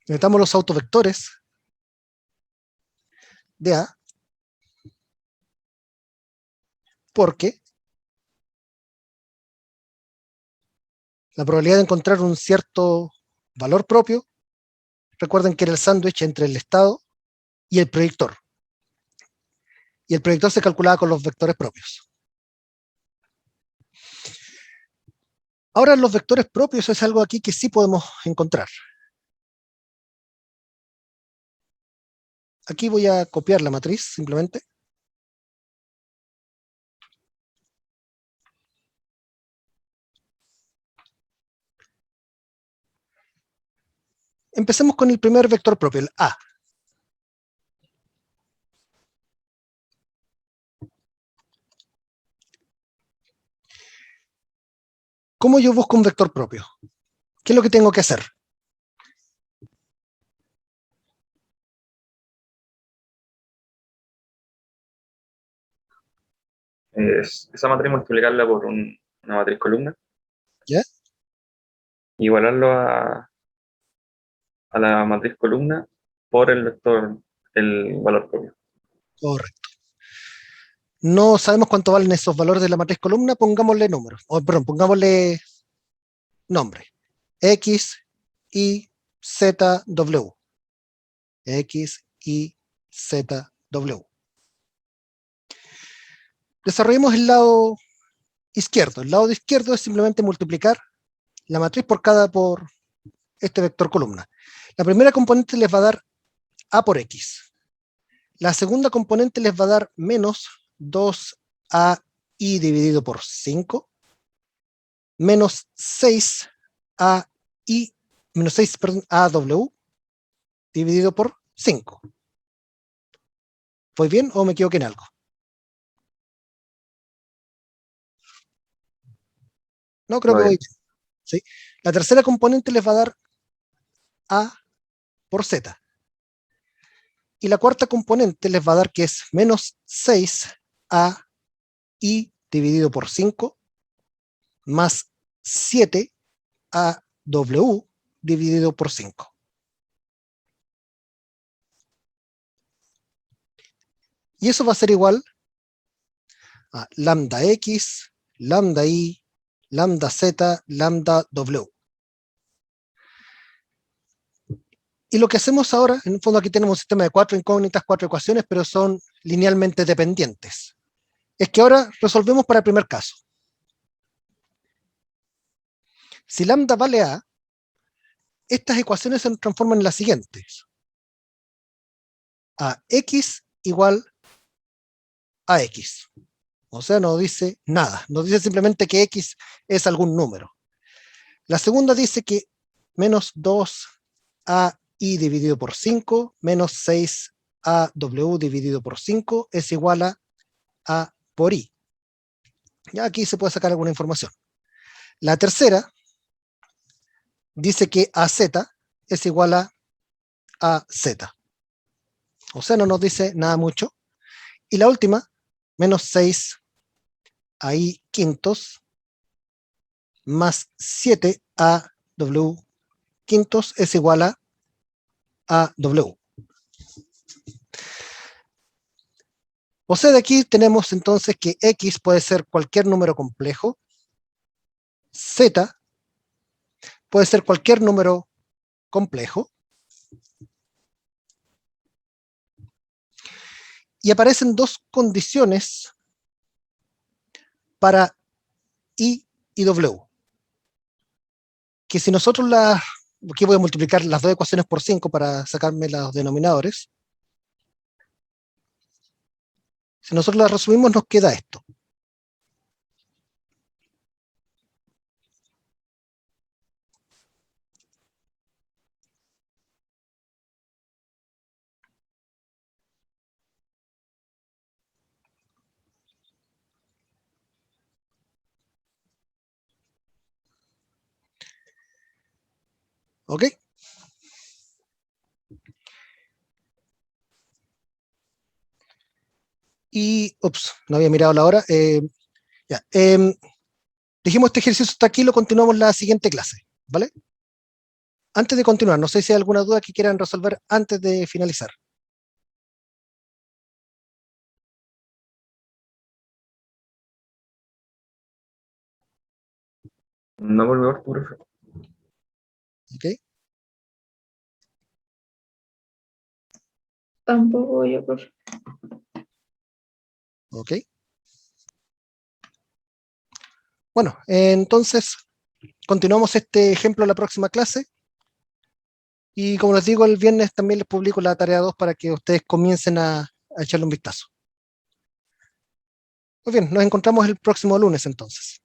Necesitamos los autovectores de A, porque la probabilidad de encontrar un cierto valor propio, recuerden que era el sándwich entre el estado y el proyector. Y el proyector se calculaba con los vectores propios. Ahora los vectores propios es algo aquí que sí podemos encontrar. Aquí voy a copiar la matriz, simplemente. Empecemos con el primer vector propio, el A. ¿Cómo yo busco un vector propio? ¿Qué es lo que tengo que hacer? Esa matriz multiplicarla por una matriz columna. ¿Ya? Igualarlo a la matriz columna por el vector, el valor propio. Correcto. No sabemos cuánto valen esos valores de la matriz columna, pongámosle números. Perdón, pongámosle nombre. X, Y, Z, W. X, Y, Z, W. Desarrollemos el lado izquierdo. El lado izquierdo es simplemente multiplicar la matriz por este vector columna. La primera componente les va a dar A por X. La segunda componente les va a dar menos 2AI dividido por 5, menos 6AI, menos 6, perdón, AW dividido por 5. ¿Voy bien o me equivoqué en algo? No, creo que voy bien. ¿Sí? La tercera componente les va a dar A por Z. Y la cuarta componente les va a dar que es menos 6AI dividido por 5 más 7AW dividido por 5. Y eso va a ser igual a lambda X, lambda Y, lambda Z, lambda W. Y lo que hacemos ahora, en el fondo aquí tenemos un sistema de 4 incógnitas, 4 ecuaciones, pero son linealmente dependientes. Es que ahora resolvemos para el primer caso. Si lambda vale A, estas ecuaciones se transforman en las siguientes. A x igual a x. O sea, no dice nada. Nos dice simplemente que x es algún número. La segunda dice que menos 2ai dividido por 5 menos 6aw dividido por 5 es igual a por i. Ya aquí se puede sacar alguna información. La tercera dice que az es igual a z. O sea, no nos dice nada mucho. Y la última, menos 6ai quintos más 7aw quintos es igual a w. O sea, de aquí tenemos entonces que x puede ser cualquier número complejo, z puede ser cualquier número complejo, y aparecen dos condiciones para i y w, que si nosotros aquí voy a multiplicar las dos ecuaciones por 5 para sacarme los denominadores. Si nosotros las resumimos, nos queda esto. ¿Ok? Y, ups, no había mirado la hora. Ya, dijimos este ejercicio hasta aquí, lo continuamos en la siguiente clase, ¿vale? Antes de continuar, no sé si hay alguna duda que quieran resolver antes de finalizar. No volvió a profe. ¿Ok? Tampoco yo, profe. ¿Ok? Bueno, entonces continuamos este ejemplo en la próxima clase. Y como les digo, el viernes también les publico la tarea 2 para que ustedes comiencen a echarle un vistazo. Muy bien, nos encontramos el próximo lunes entonces.